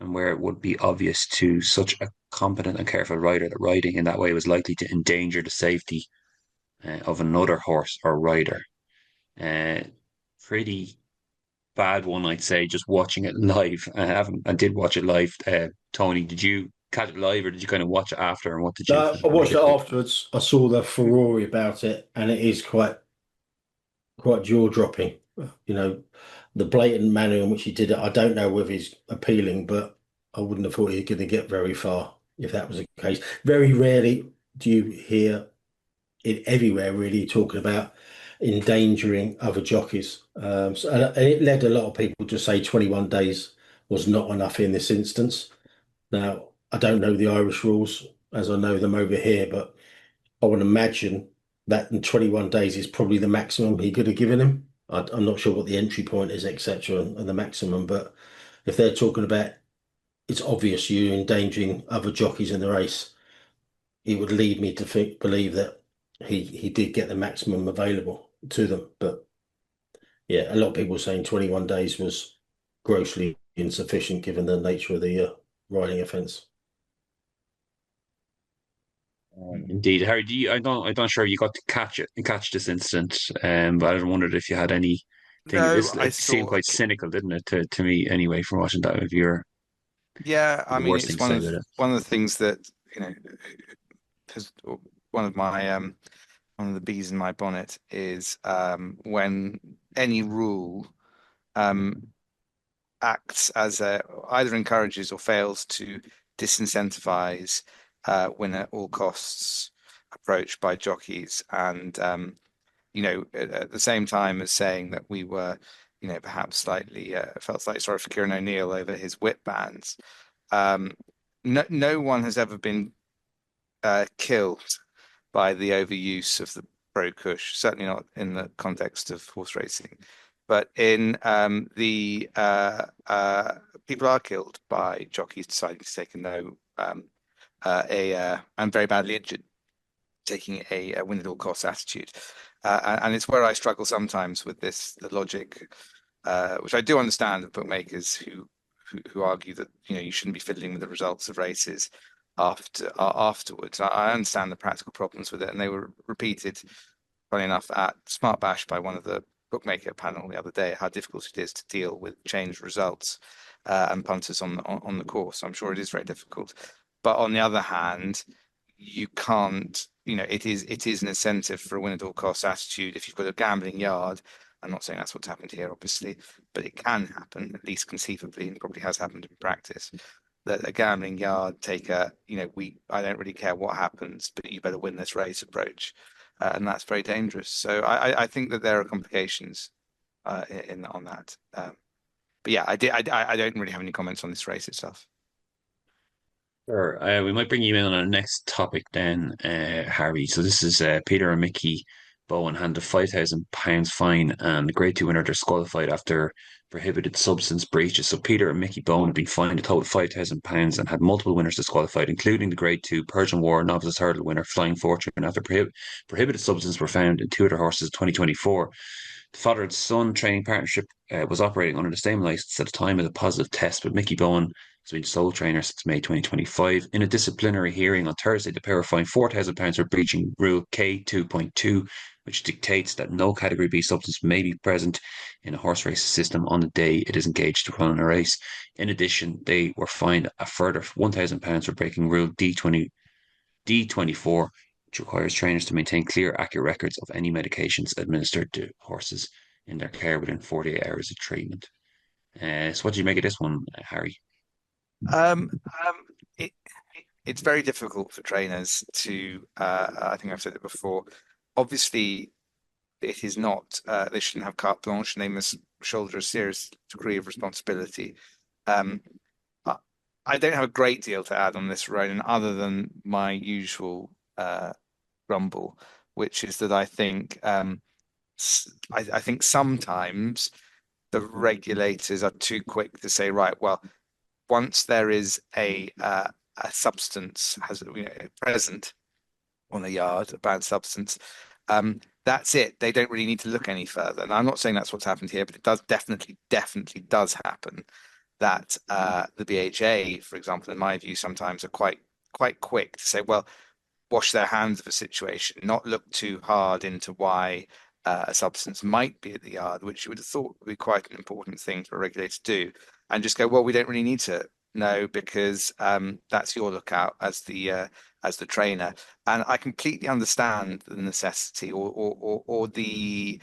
and where it would be obvious to such a competent and careful rider that riding in that way was likely to endanger the safety of another horse or rider. Uh, pretty bad one, I'd say, just watching it live. I did watch it live. Tony, did you catch it live or did you kind of watch it after? And what did you No, I make watched it? it afterwards. I saw the furore about it, and it is quite jaw-dropping. You know, the blatant manner in which he did it. I don't know whether he's appealing, but I wouldn't have thought he's going to get very far if that was the case. Very rarely do you hear it everywhere really talking about endangering other jockeys. And it led a lot of people to say 21 days was not enough in this instance. Now, I don't know the Irish rules as I know them over here, but I would imagine that in 21 days is probably the maximum he could have given him. I'm not sure what the entry point is, etc., and the maximum, but if they're talking about it's obvious you're endangering other jockeys in the race, it would lead me to believe that he did get the maximum available to them. But yeah, a lot of people saying 21 days was grossly insufficient given the nature of the riding offence. Indeed, Harry. I'm not sure if you got to catch this incident. But I wondered if you had anything. No, I It seemed saw. quite cynical, didn't it, to me anyway, from watching that. If you're Yeah, I the mean, worst thing it's to say about it. one of the things that because one of my one of the bees in my bonnet is when any rule um, acts as either encourages or fails to disincentivize win at all costs approach by jockeys, and at the same time as saying that we were, perhaps slightly felt slightly sorry for Kieran O'Neill over his whip bans. Um, no one has ever been killed by the overuse of the pro cush, certainly not in the context of horse racing. But in the people are killed by jockeys deciding to take a no, and very badly injured, taking a win at all costs attitude. And it's where I struggle sometimes with the logic, which I do understand of bookmakers who argue that you shouldn't be fiddling with the results of races afterwards. I understand the practical problems with it, and they were repeated, funny enough, at SmartBash by one of the bookmaker panel the other day. How difficult it is to deal with changed results and punters on the course. I'm sure it is very difficult, but on the other hand, you can't. It is an incentive for a win at all costs attitude. If you've got a gambling yard, I'm not saying that's what's happened here, obviously, but it can happen, at least conceivably, and probably has happened in practice. That a gambling yard take I don't really care what happens, but you better win this race approach, and that's very dangerous. So I think that there are complications on that. But yeah, I don't really have any comments on this race itself. Sure. We might bring you in on our next topic then, Harry. So this is Peter and Mickey Bowen handed a £5,000 fine, and the Grade 2 winner disqualified after prohibited substance breaches. So Peter and Mickey Bowen have been fined a total of £5,000 and had multiple winners disqualified, including the Grade 2 Persian War novices hurdle winner Flying Fortune after prohibited substances were found in two of their horses in 2024. The father and son training partnership was operating under the same license at the time of the positive test, but Mickey Bowen has been sole trainer since May 2025. In a disciplinary hearing on Thursday, the pair were fined £4,000 for breaching Rule K2.2, which dictates that no Category B substance may be present in a horse race system on the day it is engaged to run a race. In addition, they were fined a further £1,000 for breaking Rule D24, which requires trainers to maintain clear, accurate records of any medications administered to horses in their care within 48 hours of treatment. So what do you make of this one, Harry? Um, it, it's very difficult for trainers to. I think I've said it before. Obviously, it is not. They shouldn't have carte blanche, and they must shoulder a serious degree of responsibility. Um, I don't have a great deal to add on this, Ronan, other than my usual grumble, which is that I think sometimes the regulators are too quick to say, right, well, once there is a substance present on a yard, a banned substance, that's it. They don't really need to look any further. And I'm not saying that's what's happened here, but it does definitely does happen that the BHA, for example, in my view, sometimes are quite quick to say, well, wash their hands of a situation, not look too hard into why a substance might be at the yard, which you would have thought would be quite an important thing for a regulator to do, and just go, well, we don't really need to know because that's your lookout as the trainer. And I completely understand the necessity or the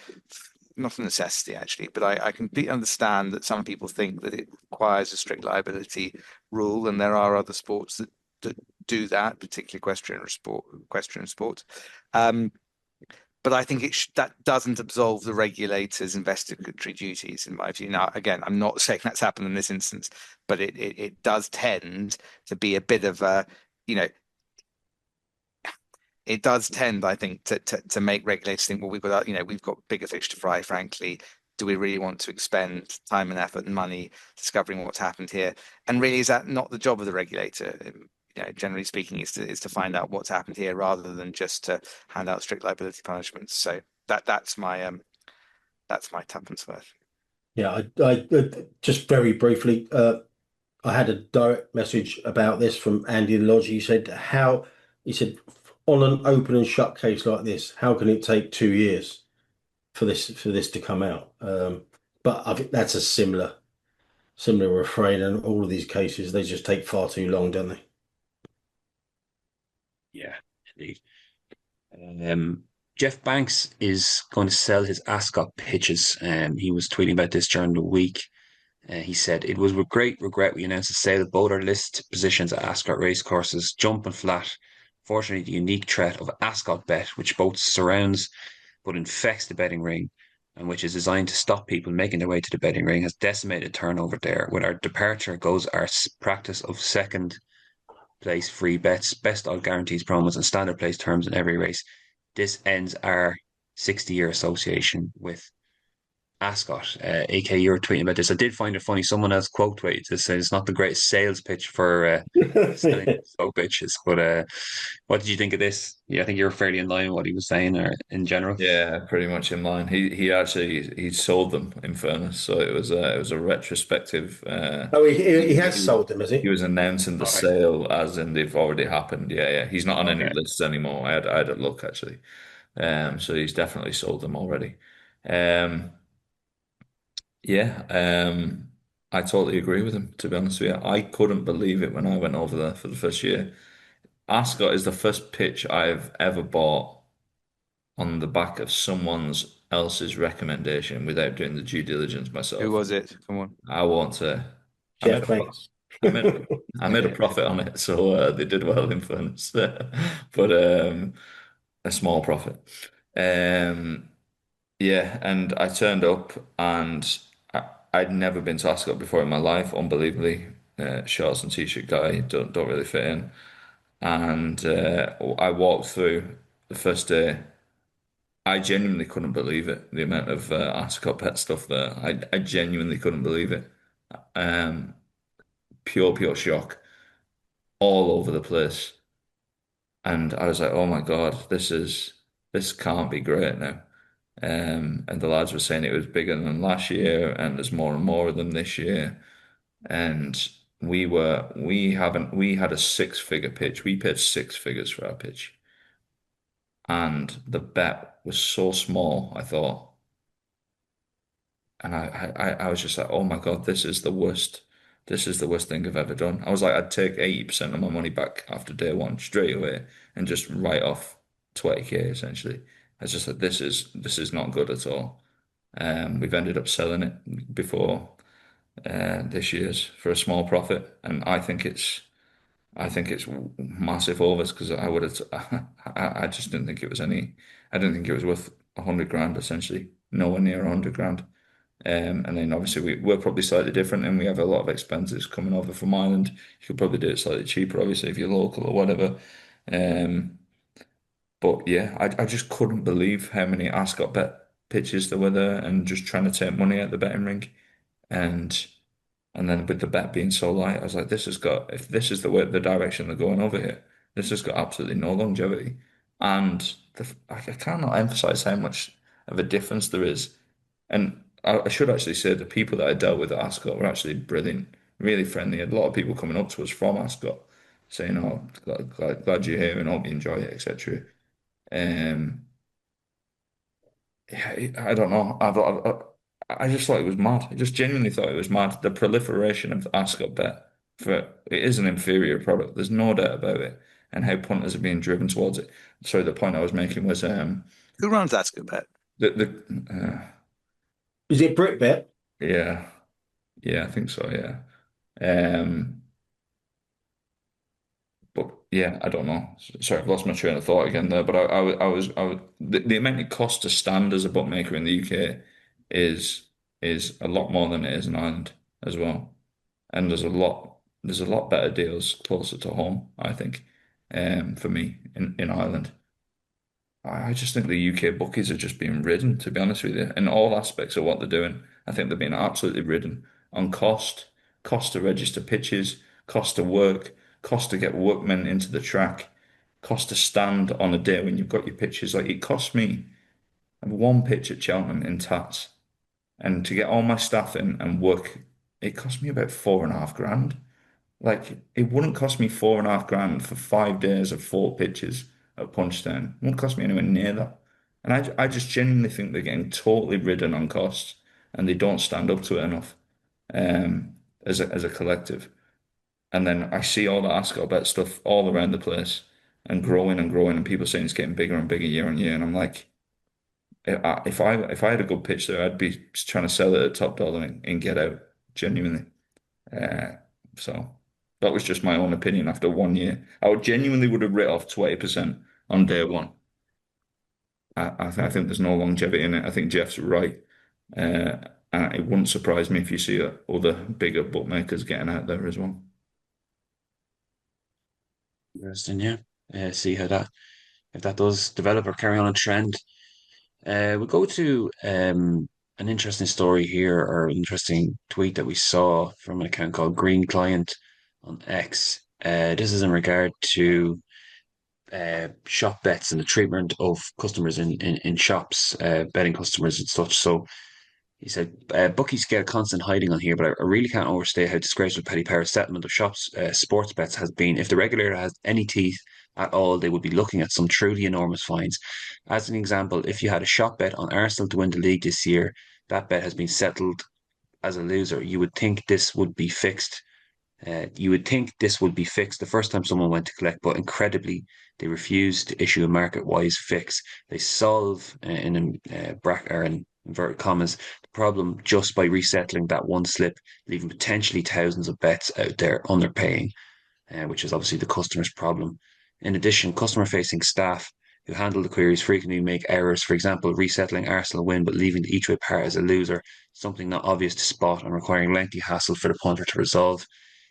not a necessity actually, but I completely understand that some people think that it requires a strict liability rule, and there are other sports that do that, particularly equestrian sports. But I think that doesn't absolve the regulator's investigatory duties, in my view. Now, again, I'm not saying that's happened in this instance, but it does tend to be a bit of a, you know, it does tend, I think, to make regulators think, well, we've got bigger fish to fry, frankly. Do we really want to expend time and effort and money discovering what's happened here? And really, is that not the job of the regulator? Generally speaking, is to find out what's happened here rather than just to hand out strict liability punishments. So that's my tuppence worth. Yeah, I just very briefly, I had a direct message about this from Andy Lodge. He said, on an open and shut case like this, how can it take 2 years for this to come out? But I think that's a similar refrain, and all of these cases, they just take far too long, don't they? Yeah, indeed. Jeff Banks is going to sell his Ascot pitches. He was tweeting about this during the week. He said, it was with great regret we announced the sale of both our list positions at Ascot racecourses, Jump and Flat. Fortunately, the unique threat of Ascot Bet, which both surrounds but infects the betting ring and which is designed to stop people making their way to the betting ring, has decimated turnover there. With our departure goes our practice of second place free bets, best odd guarantees promos, and standard place terms in every race. This ends our 60-year association with Ascot. AK, you were tweeting about this. I did find it funny. Someone else quote tweeted to say it's not the greatest sales pitch for selling slow pitches. But what did you think of this? Yeah, I think you were fairly in line with what he was saying, or in general. Yeah, pretty much in line. He sold them, in fairness. So it was a retrospective. Oh, he has sold them, has He he? was announcing the Okay. sale as in they've already happened. Yeah, yeah. He's not on any Okay. lists anymore. I had a look actually. So he's definitely sold them already. Um, yeah. I totally agree with him, to be honest with you. I couldn't believe it when I went over there for the first year. Ascot is the first pitch I've ever bought on the back of someone's else's recommendation without doing the due diligence Who myself. was it? Come on. I want to. I made Jeff a, Banks. I made a, I made a profit on it, so they did well in fairness, but a small profit. Um, yeah, and I turned up, and I'd never been to Ascot before in my life. Unbelievably, shorts and t-shirt guy don't really fit in, and I walked through the first day. I genuinely couldn't believe it, the amount of Ascot pet stuff there. I genuinely couldn't believe it. Um, pure shock all over the place. And I was like, oh my God, this can't be great now. And the lads were saying it was bigger than last year and there's more and more of them this year. And we had a six-figure pitch. We paid six figures for our pitch. And the bet was so small, I thought. And I was just like, oh my God, this is the worst. This is the worst thing I've ever done. I was like, I'd take 80% of my money back after day one straight away and just write off 20k essentially. I was just like, this is not good at all. We've ended up selling it before this year's for a small profit, and I think it's massive overs because I would have I just didn't think it was any. I didn't think it was worth 100 grand essentially, nowhere near 100 grand. And then obviously we're probably slightly different and we have a lot of expenses coming over from Ireland. You could probably do it slightly cheaper, obviously, if you're local or whatever. Um, but yeah, I just couldn't believe how many Ascot bet pitches there were there and just trying to take money out the betting ring. And and then with the bet being so light, I was like, if this is the direction they're going over here, this has got absolutely no longevity. And I cannot emphasize how much of a difference there is. And I should actually say the people that I dealt with at Ascot were actually brilliant, really friendly. A lot of people coming up to us from Ascot saying, "Oh, glad you're here and hope you enjoy it, etc." Um, I don't know. I just thought it was mad. I just genuinely thought it was mad. The proliferation of Ascot Bet for it is an inferior product. There's no doubt about it, and how punters are being driven towards it. So the point I was making was Who runs Ascot? the Is it BritBet? yeah, yeah, I think so. Yeah. Um, But yeah, I don't know. Sorry, I've lost my train of thought again there. But the amount it costs to stand as a bookmaker in the UK is is a lot more than it is in Ireland as well. And there's a lot better deals closer to home, I think, for me in Ireland. I just think the UK bookies are just being ridden, to be honest with you, in all aspects of what they're doing. I think they're being absolutely ridden on cost to register pitches, cost to work, cost to get workmen into the track, cost to stand on a day when you've got your pitches. Like it cost me one pitch at Cheltenham in Tats, and to get all my staff in and work, it cost me about 4.5 grand. Like it wouldn't cost me 4.5 grand for 5 days of 4 pitches at Punchdown. It wouldn't cost me anywhere near that. And I just genuinely think they're getting totally ridden on costs and they don't stand up to it enough as a collective. And then I see all the Ascot bet stuff all around the place and growing and people saying it's getting bigger and bigger year on year. And I'm like, if I had a good pitch there, I'd be trying to sell it at top dollar and get out genuinely. Uh, so that was just my own opinion after 1 year. I would genuinely would have writ off 20% on day one. I think there's no longevity in it. I think Geoff's right. Uh, and it wouldn't surprise me if you see other bigger bookmakers getting out there as well. Interesting, yeah. See how that if that does develop or carry on a trend. We'll go to an interesting story here or interesting tweet that we saw from an account called Green Client on X. This is in regard to shop bets and the treatment of customers in shops, betting customers and such. So he said, bookies get a constant hiding on here, but I really can't overstate how disgraceful petty power settlement of shops sports bets has been. If the regulator has any teeth at all, they would be looking at some truly enormous fines. As an example, if you had a shop bet on Arsenal to win the league this year, that bet has been settled as a loser. You would think this would be fixed the first time someone went to collect, but incredibly, they refused to issue a market-wise fix. They solve in inverted commas the problem just by resettling that one slip, leaving potentially thousands of bets out there underpaying, which is obviously the customer's problem. In addition, customer-facing staff who handle the queries frequently make errors. For example, resettling Arsenal win but leaving the each way part as a loser, something not obvious to spot and requiring lengthy hassle for the punter to resolve.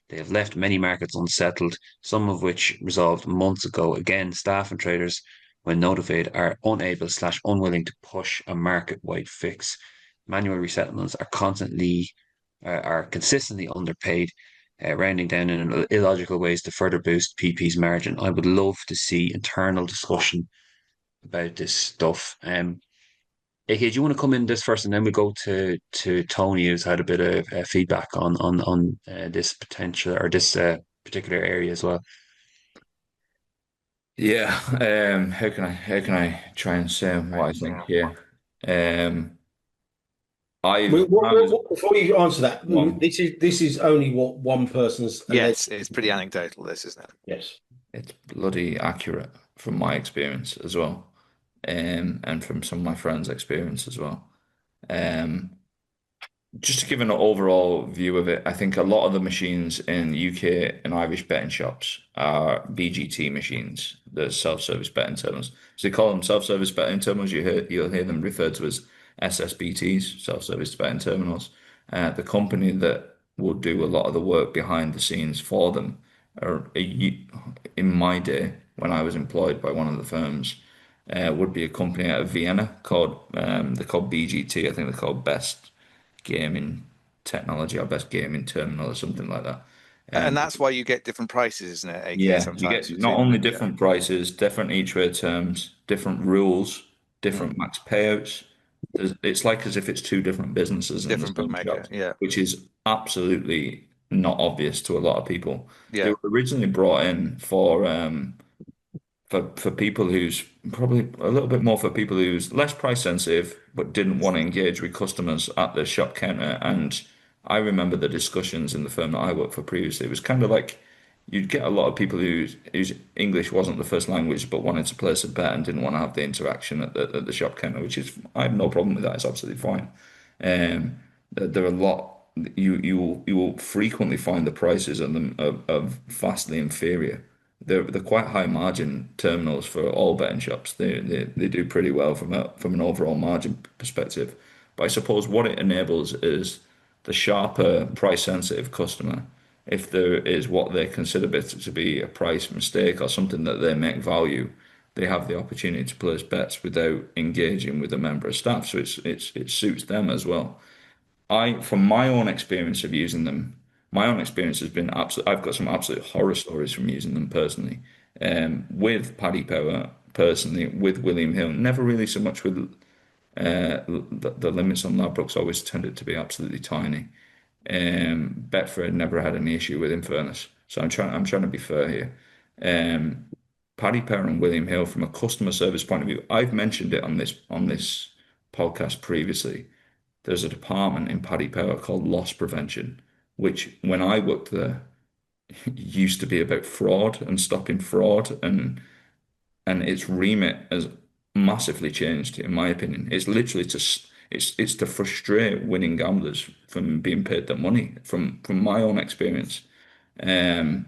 They have left many markets unsettled, some of which resolved months ago. Again, staff and traders, when notified, are unable slash unwilling to push a market-wide fix. Manual resettlements are consistently underpaid, rounding down in illogical ways to further boost PP's margin. I would love to see internal discussion about this stuff. AK, do you want to come in this first, and then we go to Tony, who's had a bit of feedback on this potential or this particular area as well. Yeah, how can I try and say what I think here? Um, I was Before you answer that, one. this is only what one person's Yes, alleged. it's pretty anecdotal, this, isn't it? Yes. It's bloody accurate from my experience as well, and from some of my friends' experience as well. Um, just to give an overall view of it, I think a lot of the machines in UK and Irish betting shops are BGT machines, the self-service betting terminals. So they call them self-service betting terminals. You'll hear them referred to as SSBTs, self-service betting terminals. The company that will do a lot of the work behind the scenes for them in my day when I was employed by one of the firms, would be a company out of Vienna called they're called BGT. I think they're called Best Gaming Technology or Best Gaming Terminal or something like that. And that's why you get different prices, isn't it, AK, Yeah, you sometimes get not between them. only Yeah, different prices, different each way terms, different rules, different mm. max payouts. It's like as if it's two different businesses in the Different same bookmaker. shop, Yeah, which is absolutely not obvious to a lot of people. They yeah. were originally brought in for people who's probably a little bit more for people who's less price sensitive but didn't want to engage with customers at the shop counter. And I remember the discussions in the firm that I worked for previously. It was kind of like you'd get a lot of people whose English wasn't the first language but wanted to place a bet and didn't want to have the interaction at the shop counter, which is I have no problem with that. It's absolutely fine. There are a lot. You will frequently find the prices of them of vastly inferior. They're quite high margin terminals for all betting shops. They do pretty well from an overall margin perspective. But I suppose what it enables is the sharper price sensitive customer, if there is what they consider to be a price mistake or something that they make value, they have the opportunity to place bets without engaging with a member of staff. So it suits them as well. From my own experience of using them, my own experience has been absolute. I've got some absolute horror stories from using them personally. With Paddy Power, personally, with William Hill, never really so much with the limits on Ladbrokes always tended to be absolutely tiny. Betfred never had any issue with, in fairness. So I'm trying to be fair here. Paddy Power and William Hill, from a customer service point of view, I've mentioned it on this podcast previously. There's a department in Paddy Power called loss prevention, which when I worked there used to be about fraud and stopping fraud, and its remit has massively changed, in my opinion. It's literally it's to frustrate winning gamblers from being paid their money. From my own experience, um,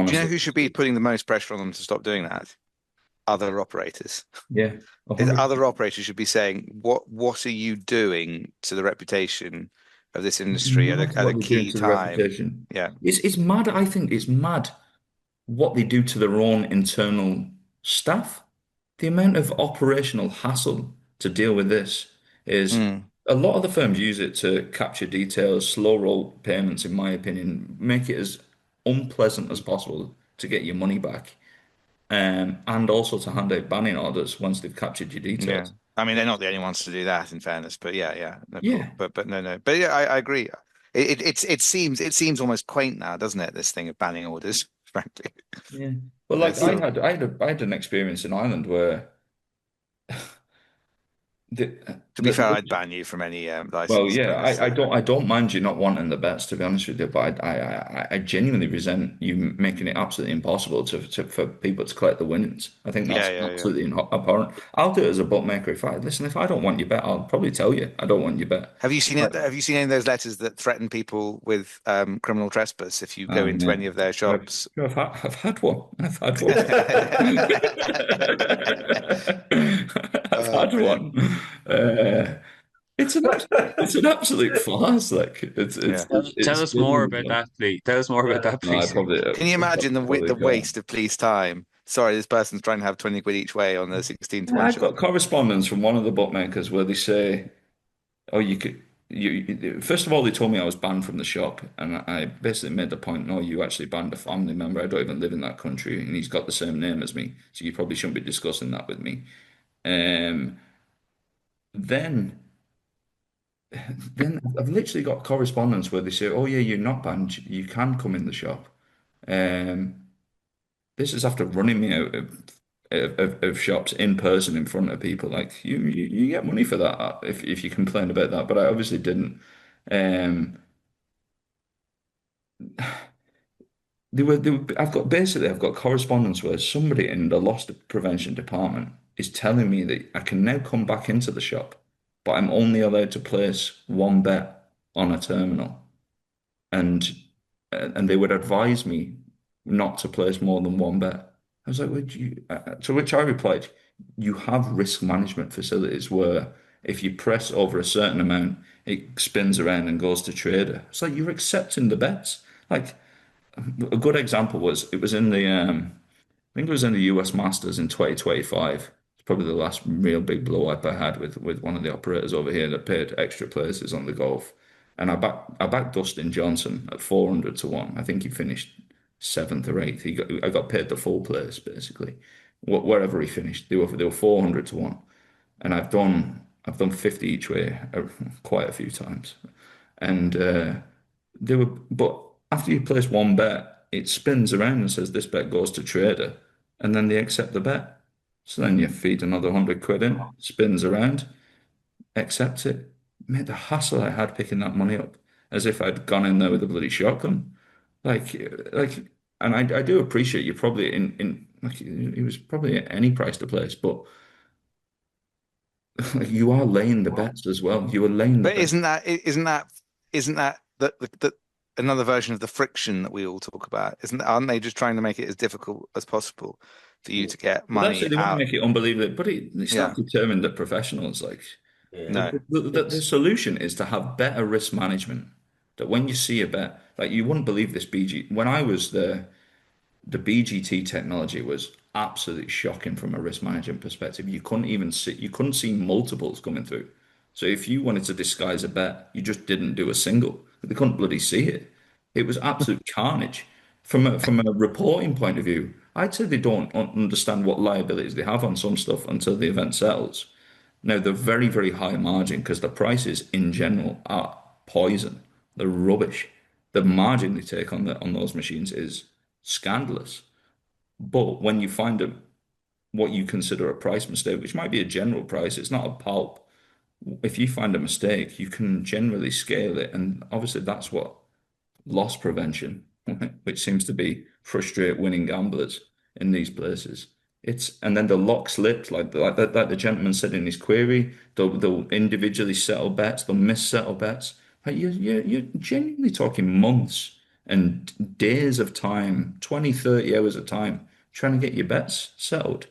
Do you know honestly, who should be putting the most pressure on them to stop doing that? Other operators. yeah, Other operators should be saying, what are you doing to the reputation of this It's industry at mad a what they do key to the time? reputation. Yeah. It's mad. I think it's mad what they do to their own internal staff. The amount of operational hassle to deal with this is Mm, a lot of the firms use it to capture details, slow roll payments, in my opinion, make it as unpleasant as possible to get your money back, and also to hand out banning orders once they've captured your yeah. details. I mean, they're not the only ones to do that, in fairness, but yeah, yeah. No, Yeah, but no, no. But yeah, I agree. It seems almost quaint now, doesn't it? This thing of banning orders, frankly. yeah. Well, like It's I had, I had, I had an experience in Ireland where the, to be fair, the I'd ban you from any Well, license, yeah, but it's I don't mind you not wanting the bets, to be honest with you, but I genuinely resent you making it absolutely impossible for people to collect the winnings. I think yeah, that's yeah, yeah. absolutely abhorrent. I'll do it as a bookmaker. If I don't want your bet, I'll probably tell you I don't want your bet. Have you seen Right. it? Have you seen any of those letters that threaten people with criminal trespass if you go Oh into yeah, any of their I've, shops? I've had one. I've had one. I've Oh, had brilliant. one. Uh, it's an absolute farce. Like Yeah. Tell it's us more genuinely about fun. that, please. Tell us more about that, No, I please. probably Can you imagine probably the can't. waste of police time? Sorry, this person's trying to have 20 quid each way on the 16 to Yeah, 1 I've got shot. correspondence from one of the bookmakers where they say, "Oh, you could." First of all, they told me I was banned from the shop, and I basically made the point, no, you actually banned a family member. I don't even live in that country, and he's got the same name as me, so you probably shouldn't be discussing that with me. Um, then, then I've literally got correspondence where they say, "Oh yeah, you're not banned. You can come in the shop." Um, This is after running me out of shops in person in front of people. Like you get money for that if you complain about that, but I obviously didn't. Um, I've got correspondence where somebody in the loss prevention department is telling me that I can now come back into the shop, but I'm only allowed to place one bet on a terminal, and and they would advise me not to place more than one bet. I was like, would you? To which I replied, you have risk management facilities where if you press over a certain amount, it spins around and goes to trader. It's like you're accepting the bets. Like a good example was it was in the I think it was in the US Masters in 2025. It's probably the last real big blow up I had with one of the operators over here that paid extra places on the golf. And I backed Dustin Johnson at 400 to 1. I think he finished seventh or eighth. I got paid the full place basically. Wherever he finished. They were 400 to 1. And I've done 50 each way quite a few times. And but after you place one bet, it spins around and says this bet goes to trader. and then they accept the bet. So then you feed another 100 quid in, spins around, accepts it. Mate, the hassle I had picking that money up, as if I'd gone in there with a bloody shotgun. Like, like, and I do appreciate you probably in like it was probably at any price to place, but like, you are laying the bets as well. You are laying the But bets. isn't that the another version of the friction that we all talk about? Aren't they just trying to make it as difficult as possible for you to get Well, that's it. money They want to out? make it unbelievable, but it's not Yeah, determined that professionals like Yeah, no. the solution is to have better risk management. That when you see a bet, like you wouldn't believe this BG. When I was there, the BGT technology was absolutely shocking from a risk management perspective. You couldn't see multiples coming through. So if you wanted to disguise a bet, you just didn't do a single. They couldn't bloody see it. It was absolute carnage. From a reporting point of view, I'd say they don't understand what liabilities they have on some stuff until the event settles. Now they're very, very high margin because the prices in general are poison. They're rubbish. The margin they take on those machines is scandalous. But when you find what you consider a price mistake, which might be a general price, it's not a pulp. If you find a mistake, you can generally scale it, and obviously that's what loss prevention, which seems to be frustrate winning gamblers in these places. It's and then the lock slips, like the gentleman said in his query, they'll individually settle bets, they'll miss settle bets. Like you're genuinely talking months and days of time, 20, 30 hours of time trying to get your bets settled.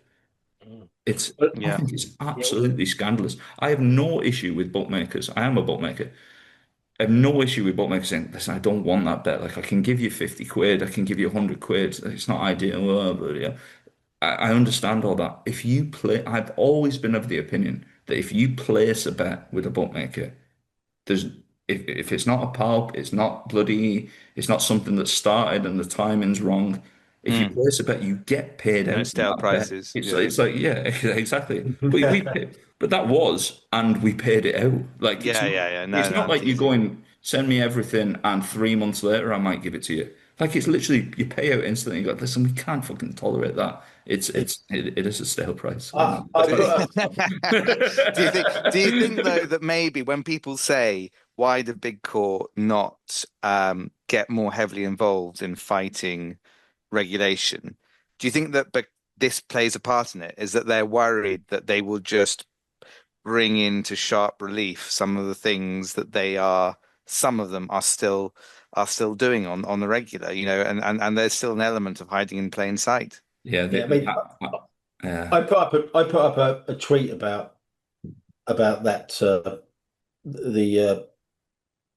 It's but I Yeah. think it's yeah, absolutely scandalous. I have no issue with bookmakers. I am a bookmaker. I have no issue with bookmakers saying, listen, I don't want that bet. Like, I can give you 50 quid, I can give you 100 quid. It's not ideal. But yeah, I understand all that. I've always been of the opinion that if you place a bet with a bookmaker, there's if it's not a pulp, it's not something that started and the timing's wrong. If you Mm. place a bet, you get paid No out on stale that bet. prices. It's Yeah. it's like yeah, exactly. But that was, and we paid it out. Like Yeah, yeah, yeah. it's No, no, not I'm like you teasing. going send me everything and 3 months later I might give it to you. Like it's literally you pay out instantly. You go, listen, we can't fucking tolerate that. It is a stale price. I Do, put up. do you think though that maybe when people say why the big court not get more heavily involved in fighting regulation, do you think that this plays a part in it? Is that they're worried that they will just bring into sharp relief some of the things that some of them are still doing on the regular, and there's still an element of hiding in plain sight. Yeah, Yeah, I mean, uh, I put up a tweet about that the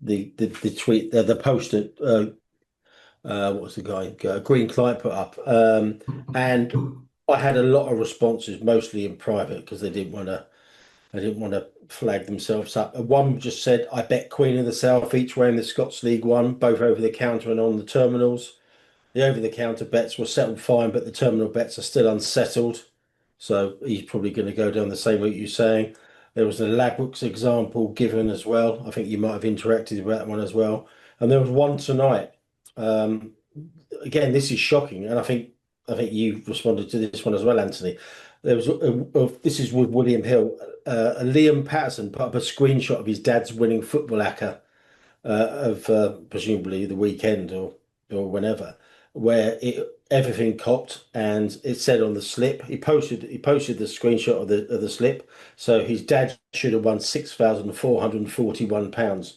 the tweet the post that what was the guy Green Client put up, and I had a lot of responses, mostly in private because they didn't want to flag themselves up. And one just said, "I bet Queen of the South each way in the Scots League One, both over the counter and on the terminals. The over-the-counter bets were settled fine, but the terminal bets are still unsettled." So he's probably going to go down the same route you're saying. There was a Ladbrokes example given as well. I think you might have interacted with that one as well. And there was one tonight. Um, Again, this is shocking, and I think you responded to this one as well, Anthony. There was this is with William Hill. Liam Patterson put up a screenshot of his dad's winning football acca of presumably the weekend or whenever, where everything copped and it said on the slip. He posted the screenshot of the slip. So his dad should have won £6,441.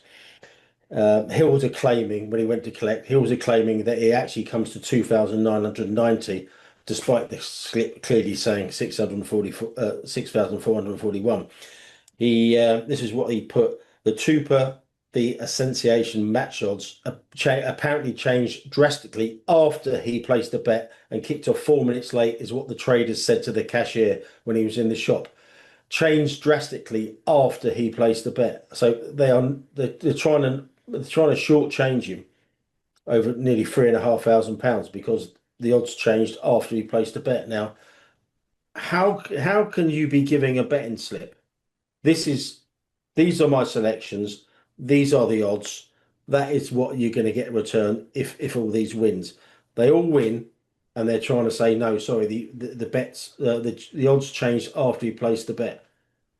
Hills are claiming when he went to collect, Hills are claiming that it actually comes to 2,990, despite the slip clearly saying 6,441. This is what he put. The Tupa, the Ascension match odds apparently changed drastically after he placed a bet and kicked off 4 minutes late, is what the traders said to the cashier when he was in the shop. Changed drastically after he placed the bet. So they're trying to shortchange him over nearly £3,500 because the odds changed after he placed a bet. Now, how can you be giving a betting slip? This is These are my selections. These are the odds. That is what you're going to get in return if all these wins. They all win. and they're trying to say no, sorry, the bets, the odds changed after you placed the bet.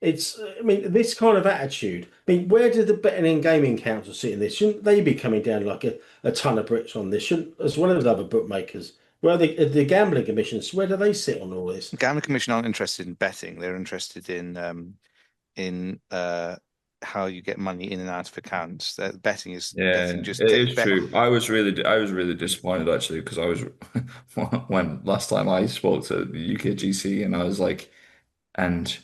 I mean, this kind of attitude. I mean, where did the betting and gaming council sit in this? Shouldn't they be coming down like a ton of bricks on this? Shouldn't, as well as other bookmakers? Where the gambling commissions? Where do they sit on all this? Gambling Commission aren't interested in betting. They're interested in how you get money in and out of accounts. Yeah, Betting just it take is bet. true. I was really disappointed actually because I was when last time I spoke to the UKGC and I was like, and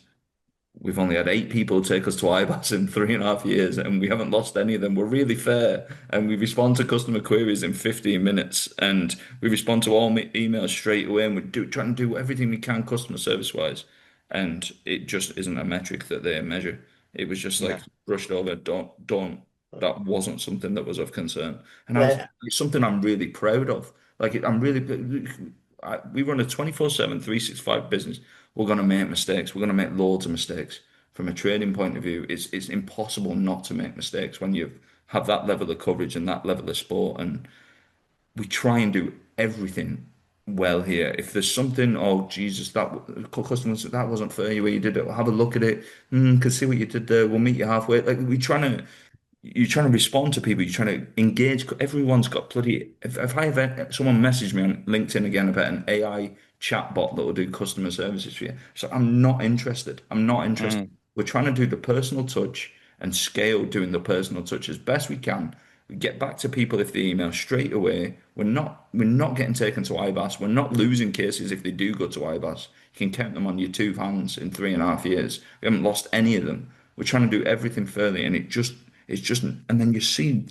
we've only had 8 people take us to IBAS in 3.5 years, and we haven't lost any of them. We're really fair, and we respond to customer queries in 15 minutes, and we respond to all emails straight away, and trying to do everything we can customer service wise, and it just isn't a metric that they measure. It was just No. like brushed over. Don't. That wasn't something that was of concern, and Yeah, it's something I'm really proud of. Like I'm really. We run a 24/7, 365 business. We're going to make mistakes. We're going to make loads of mistakes. From a trading point of view, it's impossible not to make mistakes when you have that level of coverage and that level of sport. And we try and do everything well here. If there's something, oh Jesus, that customers, that wasn't fair the way you did it. Have a look at it. Can see what you did there. We'll meet you halfway. Like we trying to you're trying to respond to people, you're trying to engage. Everyone's got bloody. If I have someone message me on LinkedIn again about an AI chatbot that will do customer services for you, so I'm not interested. I'm not interested. Mm. We're trying to do the personal touch and scale doing the personal touch as best we can. We get back to people if they email straight away. We're not getting taken to IBAS. We're not losing cases if they do go to IBAS. You can count them on your 2 hands in 3.5 years. We haven't lost any of them. We're trying to do everything fairly, and it's just, and then you see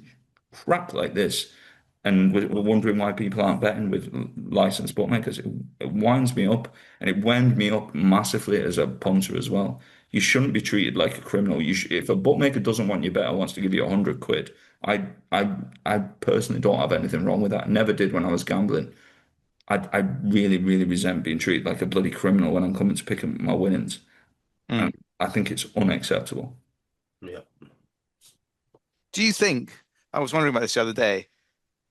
crap like this, and we're wondering why people aren't betting with licensed bookmakers. It winds me up, and it wound me up massively as a punter as well. You shouldn't be treated like a criminal. If a bookmaker doesn't want you bet or wants to give you 100 quid, I, I, I personally don't have anything wrong with that. Never did when I was gambling. I really, really resent being treated like a bloody criminal when I'm coming to pick up my winnings, and Mm. I think it's unacceptable. yeah. Do you think? I was wondering about this the other day.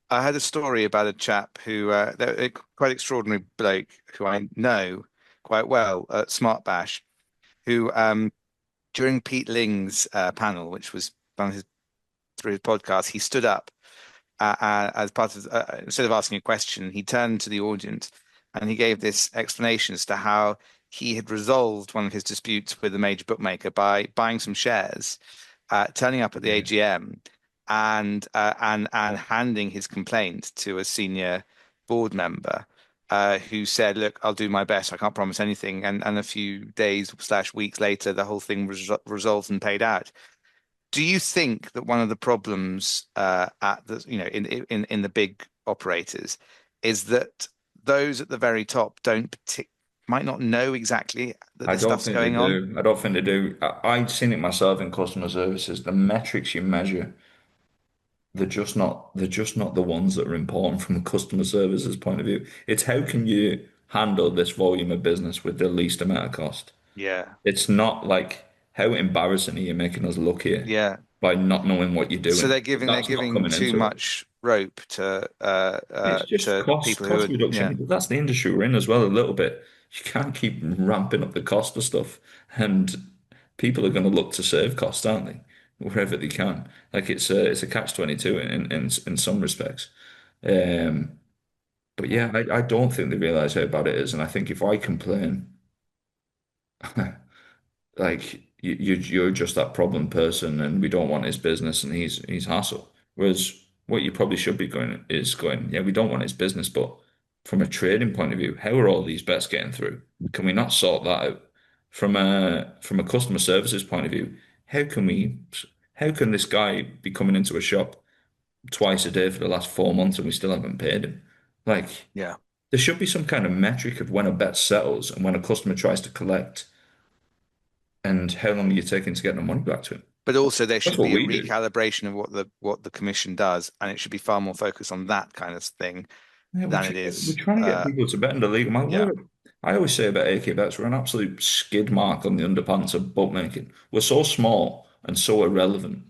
I had a story about a chap who, a quite extraordinary bloke who I know quite well at SmartBash, who during Pete Ling's panel, which was on through his podcast, he stood up as part of instead of asking a question, he turned to the audience and he gave this explanation as to how he had resolved one of his disputes with a major bookmaker by buying some shares, turning up at the AGM, and handing his complaint to a senior board member. Who said, "Look, I'll do my best. I can't promise anything." And a few days slash weeks later, the whole thing was resolved and paid out. Do you think that one of the problems at the in the big operators is that those at the very top might not know exactly that I this don't stuff's think they going on? do. I don't think they do. I've seen it myself in customer services. The metrics you measure, they're just not the ones that are important from a customer services point of view. It's how can you handle this volume of business with the least amount of cost? Yeah, It's not like how embarrassing are you making us look here yeah. by not knowing what you're So doing. they're That's not giving coming too into it. much rope It's just to cost people who cost are yeah. reduction. That's the industry we're in as well a little bit. You can't keep ramping up the cost of stuff, and people are going to look to save costs, aren't they? Wherever they can. Like it's a catch-22 in some respects. Um, but yeah, I don't think they realize how bad it is, and I think if I complain, like you're just that problem person, and we don't want his business, and he's hassle. Whereas what you probably should be going, yeah, we don't want his business, but from a trading point of view, how are all these bets getting through? Can we not sort that out? From a customer services point of view, how can we how can this guy be coming into a shop twice a day for the last 4 months and we still haven't paid him? Like Yeah. there should be some kind of metric of when a bet settles and when a customer tries to collect and how long are you taking to get the money back to him? But also there That's should what be a we do. recalibration of what the commission does, and it should be far more focused on that kind of thing Yeah, than it we're is trying to get people to bet in the league. yeah. I always say about AK bets, we're an absolute skid mark on the underpants of bookmaking. We're so small and so irrelevant.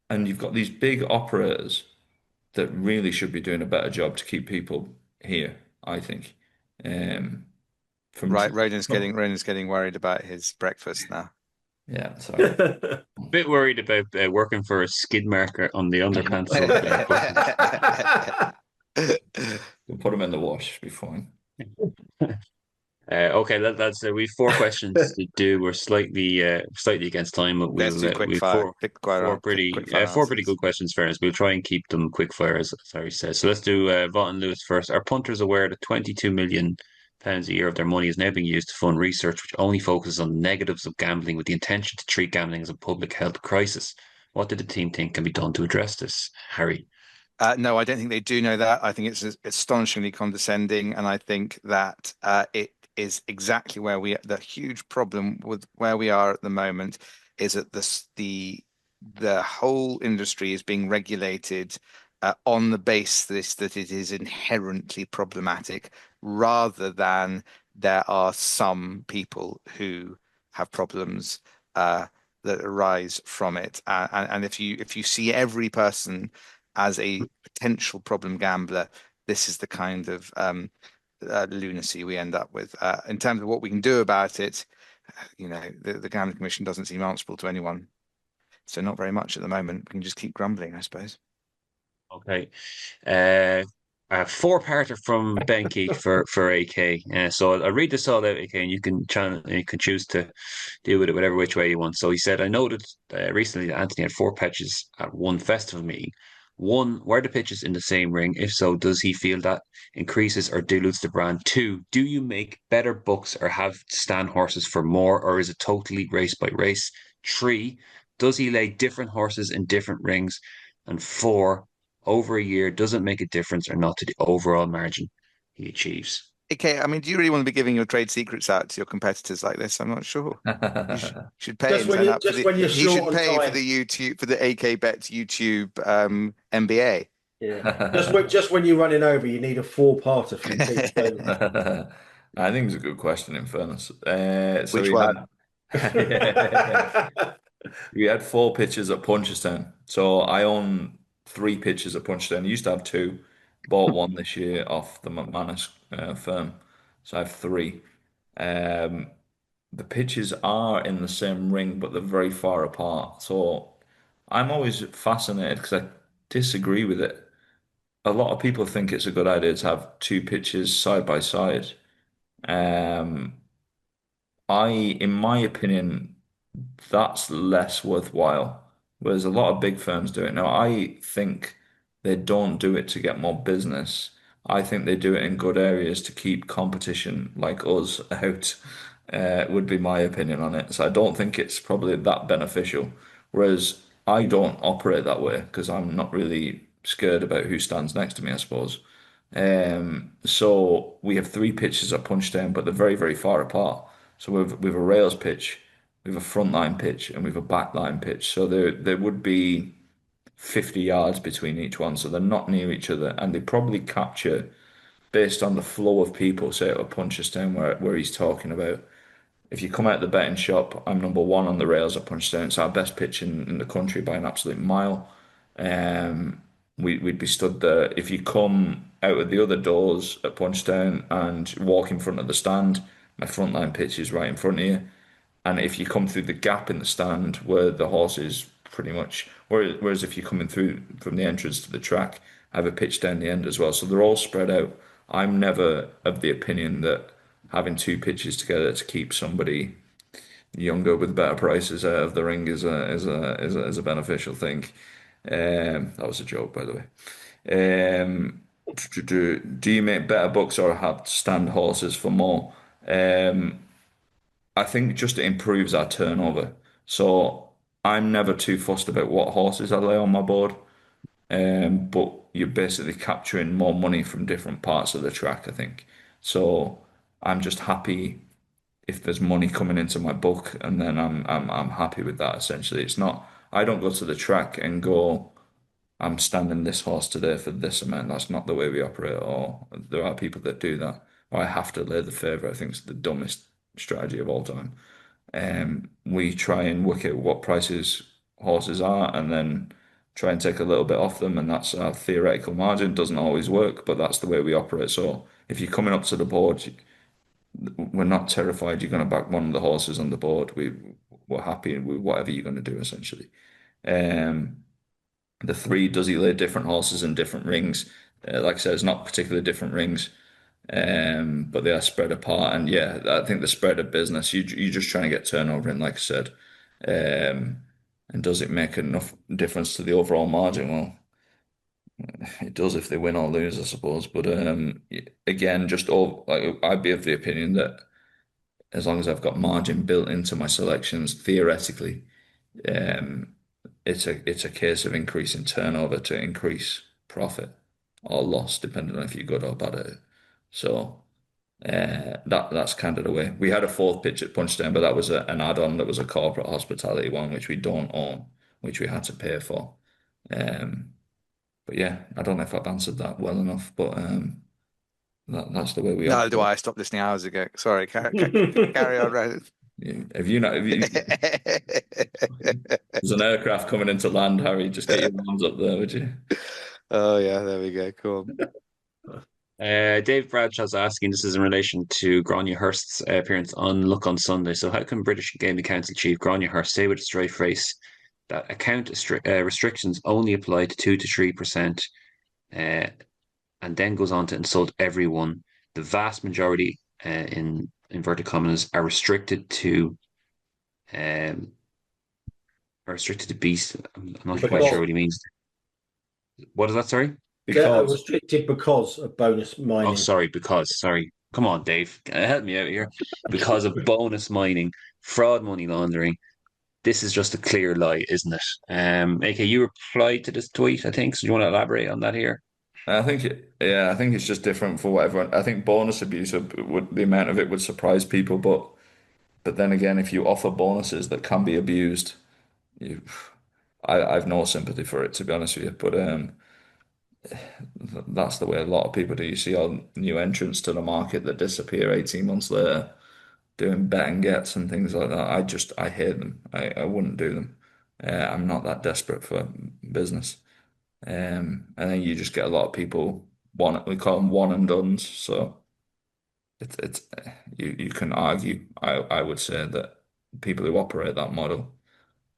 And you've got these big operators that really should be doing a better job to keep people here. I think. Um, from Right, from- Ronan's getting worried about his breakfast now. yeah, sorry. Bit worried about working for a skid marker on the underpants of We'll put them in the wash, be fine. Okay, that's we've four questions to do. We're slightly against time, but Let's do quick fire. Quick fire four pretty answers. good questions. Fairness, we'll try and keep them quick fire, as Harry says. So let's do Vaughn Lewis first. Are punters aware that £22 million a year of their money is now being used to fund research which only focuses on negatives of gambling with the intention to treat gambling as a public health crisis? What did the team think can be done to address this, Harry? No, I don't think they do know that. I think it's astonishingly condescending, and I think that it is exactly the huge problem with where we are at the moment is that the whole industry is being regulated on the basis that it is inherently problematic, rather than there are some people who have problems that arise from it. And if you see every person as a potential problem gambler, this is the kind of lunacy we end up with. In terms of what we can do about it, the Gambling Commission doesn't seem answerable to anyone. So not very much at the moment. We can just keep grumbling, I suppose. Okay. A four-parter from Ben Keith for AK. So I'll read this all out, AK, and you can choose to deal with it whatever which way you want. So he said, I noted recently that Anthony had four pitches at one festival meeting. One, were the pitches in the same ring? If so, does he feel that increases or dilutes the brand? Two, do you make better books or have stand horses for more, or is it totally race by race? Three, does he lay different horses in different rings? And four, over a year doesn't make a difference or not to the overall margin he achieves. Okay, I mean, do you really want to be giving your trade secrets out to your competitors like this? I'm not sure. Should pay and sign up for he should pay for the YouTube for the AK Bets YouTube MBA. Yeah. Just when you're running over, you need a four-parter from Pete. I think it's a good question, in fairness. So Which one? we had four pitches at Punchestown. So I own three pitches at Punchestown. I used to have two, bought one this year off the McManus firm. So I have three. Um, the pitches are in the same ring, but they're very far apart. So I'm always fascinated because I disagree with it. A lot of people think it's a good idea to have two pitches side by side. Um, in my opinion, that's less worthwhile. Whereas a lot of big firms do it. Now, I think they don't do it to get more business. I think they do it in good areas to keep competition like us out, would be my opinion on it. So I don't think it's probably that beneficial. Whereas I don't operate that way because I'm not really scared about who stands next to me, I suppose. So we have three pitches at Punchdown, but they're very, very far apart. So we've a rails pitch, we have a front line pitch, and we have a back line pitch. So there would be 50 yards between each one. So they're not near each other, and they probably capture based on the flow of people, say at a Punchestown where he's talking about. If you come out of the betting shop, I'm number one on the rails at Punchestown. It's our best pitch in the country by an absolute mile. Um, we'd be stood there. If you come out of the other doors at Punchestown and walk in front of the stand, my front line pitch is right in front of you. And if you come through the gap in the stand where the horse is pretty much, whereas if you're coming through from the entrance to the track, I have a pitch down the end as well. So they're all spread out. I'm never of the opinion that having two pitches together to keep somebody younger with better prices out of the ring is a beneficial thing. That was a joke, by the way. Do you make better bucks or have stand horses for more? I think just it improves our turnover. So I'm never too fussed about what horses I lay on my board. But you're basically capturing more money from different parts of the track, I think. So I'm just happy if there's money coming into my book, and then I'm happy with that essentially. It's not I don't go to the track and go, I'm standing this horse today for this amount. That's not the way we operate, or there are people that do that. Or I have to lay the favour. I think it's the dumbest strategy of all time. We try and work out what prices horses are and then try and take a little bit off them, and that's our theoretical margin. Doesn't always work, but that's the way we operate. So if you're coming up to the board, we're not terrified you're going to back one of the horses on the board. We're happy with whatever you're going to do, essentially. Um, the three, does he lay different horses in different rings? Like I said, it's not particularly different rings, but they are spread apart. And yeah, I think the spread of business, you're just trying to get turnover in, like I said. Um, and does it make enough difference to the overall margin? Well, it does if they win or lose, I suppose. But again, just all like I'd be of the opinion that as long as I've got margin built into my selections, theoretically, um, it's a case of increasing turnover to increase profit or loss, depending on if you're good or bad at it. So that's kind of the way. We had a fourth pitch at Punchdown, but that was an add-on that was a corporate hospitality one, which we don't own, which we had to pay for. Um, but yeah, I don't know if I've answered that well enough, but that's the way we No, do operate. I stopped listening hours ago? Sorry, carry on, right? Have you not? There's an aircraft coming into land, Harry. Just get your arms up there, would you? Oh yeah, there we go. Cool. Dave Bradshaw's asking, this is in relation to Grania Hurst's appearance on Look on Sunday. So, how can British Gaming Council Chief Grania Hurst say with a straight face that account restrictions only apply to 2 to 3%, uh, and then goes on to insult everyone? The vast majority, in inverted commas, um, are restricted to beast. I'm not quite sure Because what he means. What is that? Sorry. they are Because restricted because of bonus Oh, mining. sorry. Come on, Dave. Help me out here. Because of bonus mining, fraud, money laundering. This is just a clear lie, isn't it? AK, you replied to this tweet, I think. So do you want to elaborate on that here? I think it's just different for what everyone. I think bonus abuse would the amount of it would surprise people, but then again, if you offer bonuses that can be abused, you, I've no sympathy for it, to be honest with you. But that's the way a lot of people do. You see all new entrants to the market that disappear 18 months later, doing bet and gets and things like that. I hate them. I wouldn't do them. I'm not that desperate for business. And then you just get a lot of people we call them one and dones. So it's you can argue. I would say that people who operate that model,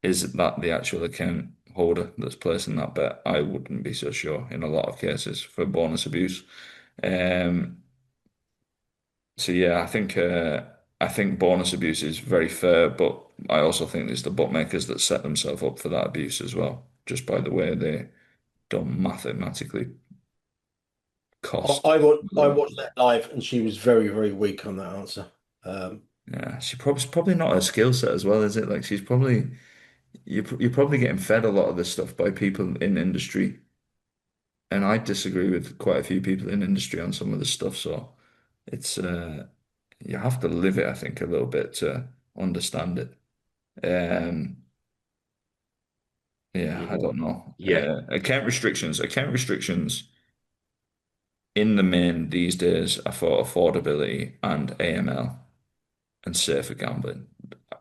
is that the actual account holder that's placing that bet? I wouldn't be so sure in a lot of cases for bonus abuse. Um, so yeah, I think bonus abuse is very fair, but I also think there's the bookmakers that set themselves up for that abuse as well, just by the way they don't mathematically cost. I watched that live, and she was very, very weak on that answer. Yeah, it's probably not her skill set as well, is it? Like she's probably you're probably getting fed a lot of this stuff by people in industry, and I disagree with quite a few people in industry on some of this stuff. So it's you have to live it, I think, a little bit to understand it. Um, yeah, I don't know. Yeah. Account restrictions in the main these days are for affordability and AML and safer gambling.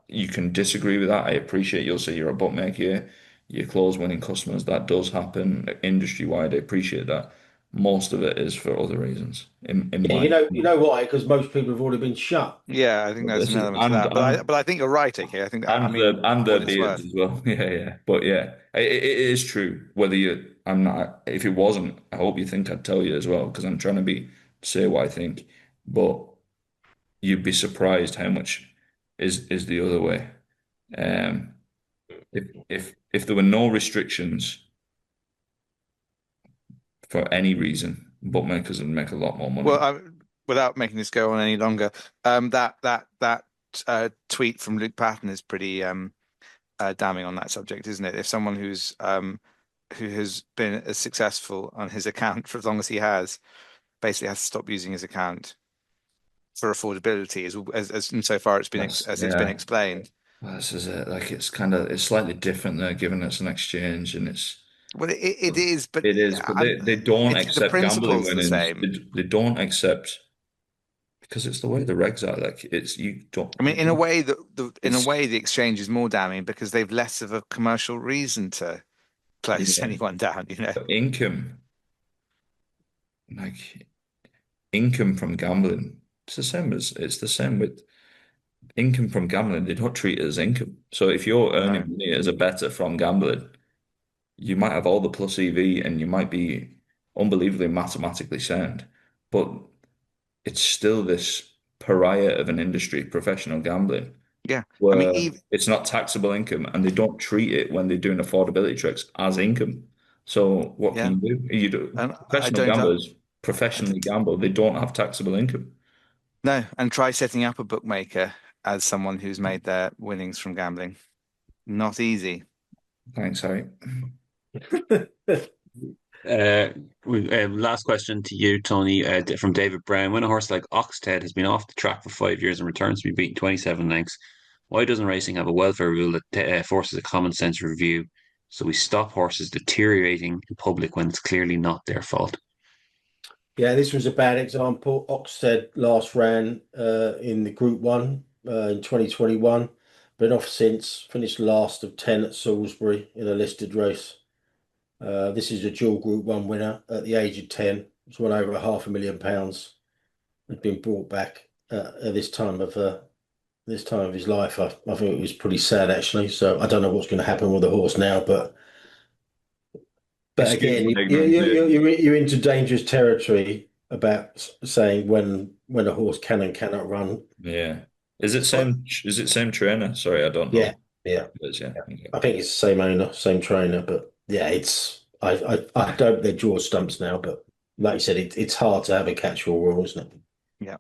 You can disagree with that. I appreciate you'll say you're a bookmaker, you close winning customers. That does happen industry wide. I appreciate that. Most of it is for other reasons. In Yeah, my you know why? Because most people have already been shut. Yeah, I think there's this an is element to that. But I think you're right, AK. I think I mean and for their what it's beards worth. as well. Yeah, yeah. But yeah, it is true. Whether you, I'm not. If it wasn't, I hope you think I'd tell you as well because I'm trying to say what I think. But you'd be surprised how much is the other way. Um, if there were no restrictions for any reason, bookmakers would make a lot more money. Well, without making this go on any longer, that tweet from Luke Patton is pretty damning on that subject, isn't it? If someone who has been as successful on his account for as long as he has, basically has to stop using his account for affordability, as insofar as it's been Yeah. explained. Well, this is it. Like it's slightly different there, given it's an exchange and it's Well, it is, but it is, but they don't the accept gambling principle's the winnings. same. They don't accept because it's the way the regs are. Like it's you don't. I mean, in a way, It's the exchange is more damning because they've less of a commercial reason to close yeah, anyone down. income. Like income from gambling. It's the same with income from gambling. They don't treat it as income. So if you're earning money as a bettor from gambling, you might have all the plus EV and you might be unbelievably mathematically sound, but it's still this pariah of an industry, professional gambling, Yeah, I mean, where even it's not taxable income and they don't treat it when they're doing affordability tricks as income. So what yeah, can you do? You do and I professional don't. gamblers I d professionally gamble. They don't have taxable income. No, and try setting up a bookmaker as someone who's made their winnings from gambling. Not easy. Thanks, Harry. Last question to you, Tony, from David Brown. When a horse like Oxted has been off the track for 5 years and returns to be beaten 27 lengths, why doesn't racing have a welfare rule that forces a common sense review so we stop horses deteriorating in public when it's clearly not their fault? Yeah, this was a bad example. Oxted last ran in the Group 1 in 2021. Been off since, finished last of 10 at Salisbury in a listed race. This is a dual Group 1 winner at the age of 10. It's won over £500,000. Had been brought back at this time of his life. I think it was pretty sad actually. So I don't know what's going to happen with the horse now, but Excuse again, my ignorance here. you're into dangerous territory about saying when a horse can and cannot run. Yeah. Is it But same trainer? Sorry, I don't yeah, know. yeah, It is, yeah. yeah. Okay. I think it's the same owner, same trainer, but yeah, it's I hope they draw stumps now, but like you said, it's hard to have a catch-all rule, isn't it? Yeah.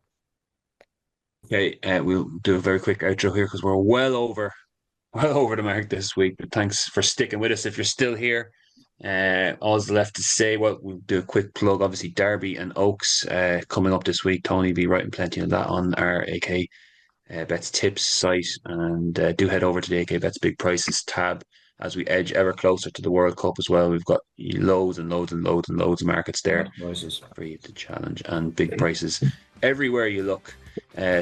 Okay, we'll do a very quick outro here because we're well over the mark this week. But thanks for sticking with us. If you're still here, all's left to say, well, we'll do a quick plug. Obviously, Derby and Oaks coming up this week. Tony will be writing plenty of that on our AK Bets Tips site. And do head over to the AK Bets Big Prices tab as we edge ever closer to the World Cup as well. We've got loads and loads and loads and loads of markets there Prices. for you to challenge and big prices everywhere you look.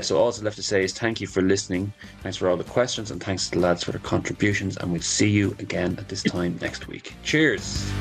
So all that's left to say is thank you for listening. Thanks for all the questions and thanks to the lads for their contributions. And we'll see you again at this time next week. Cheers.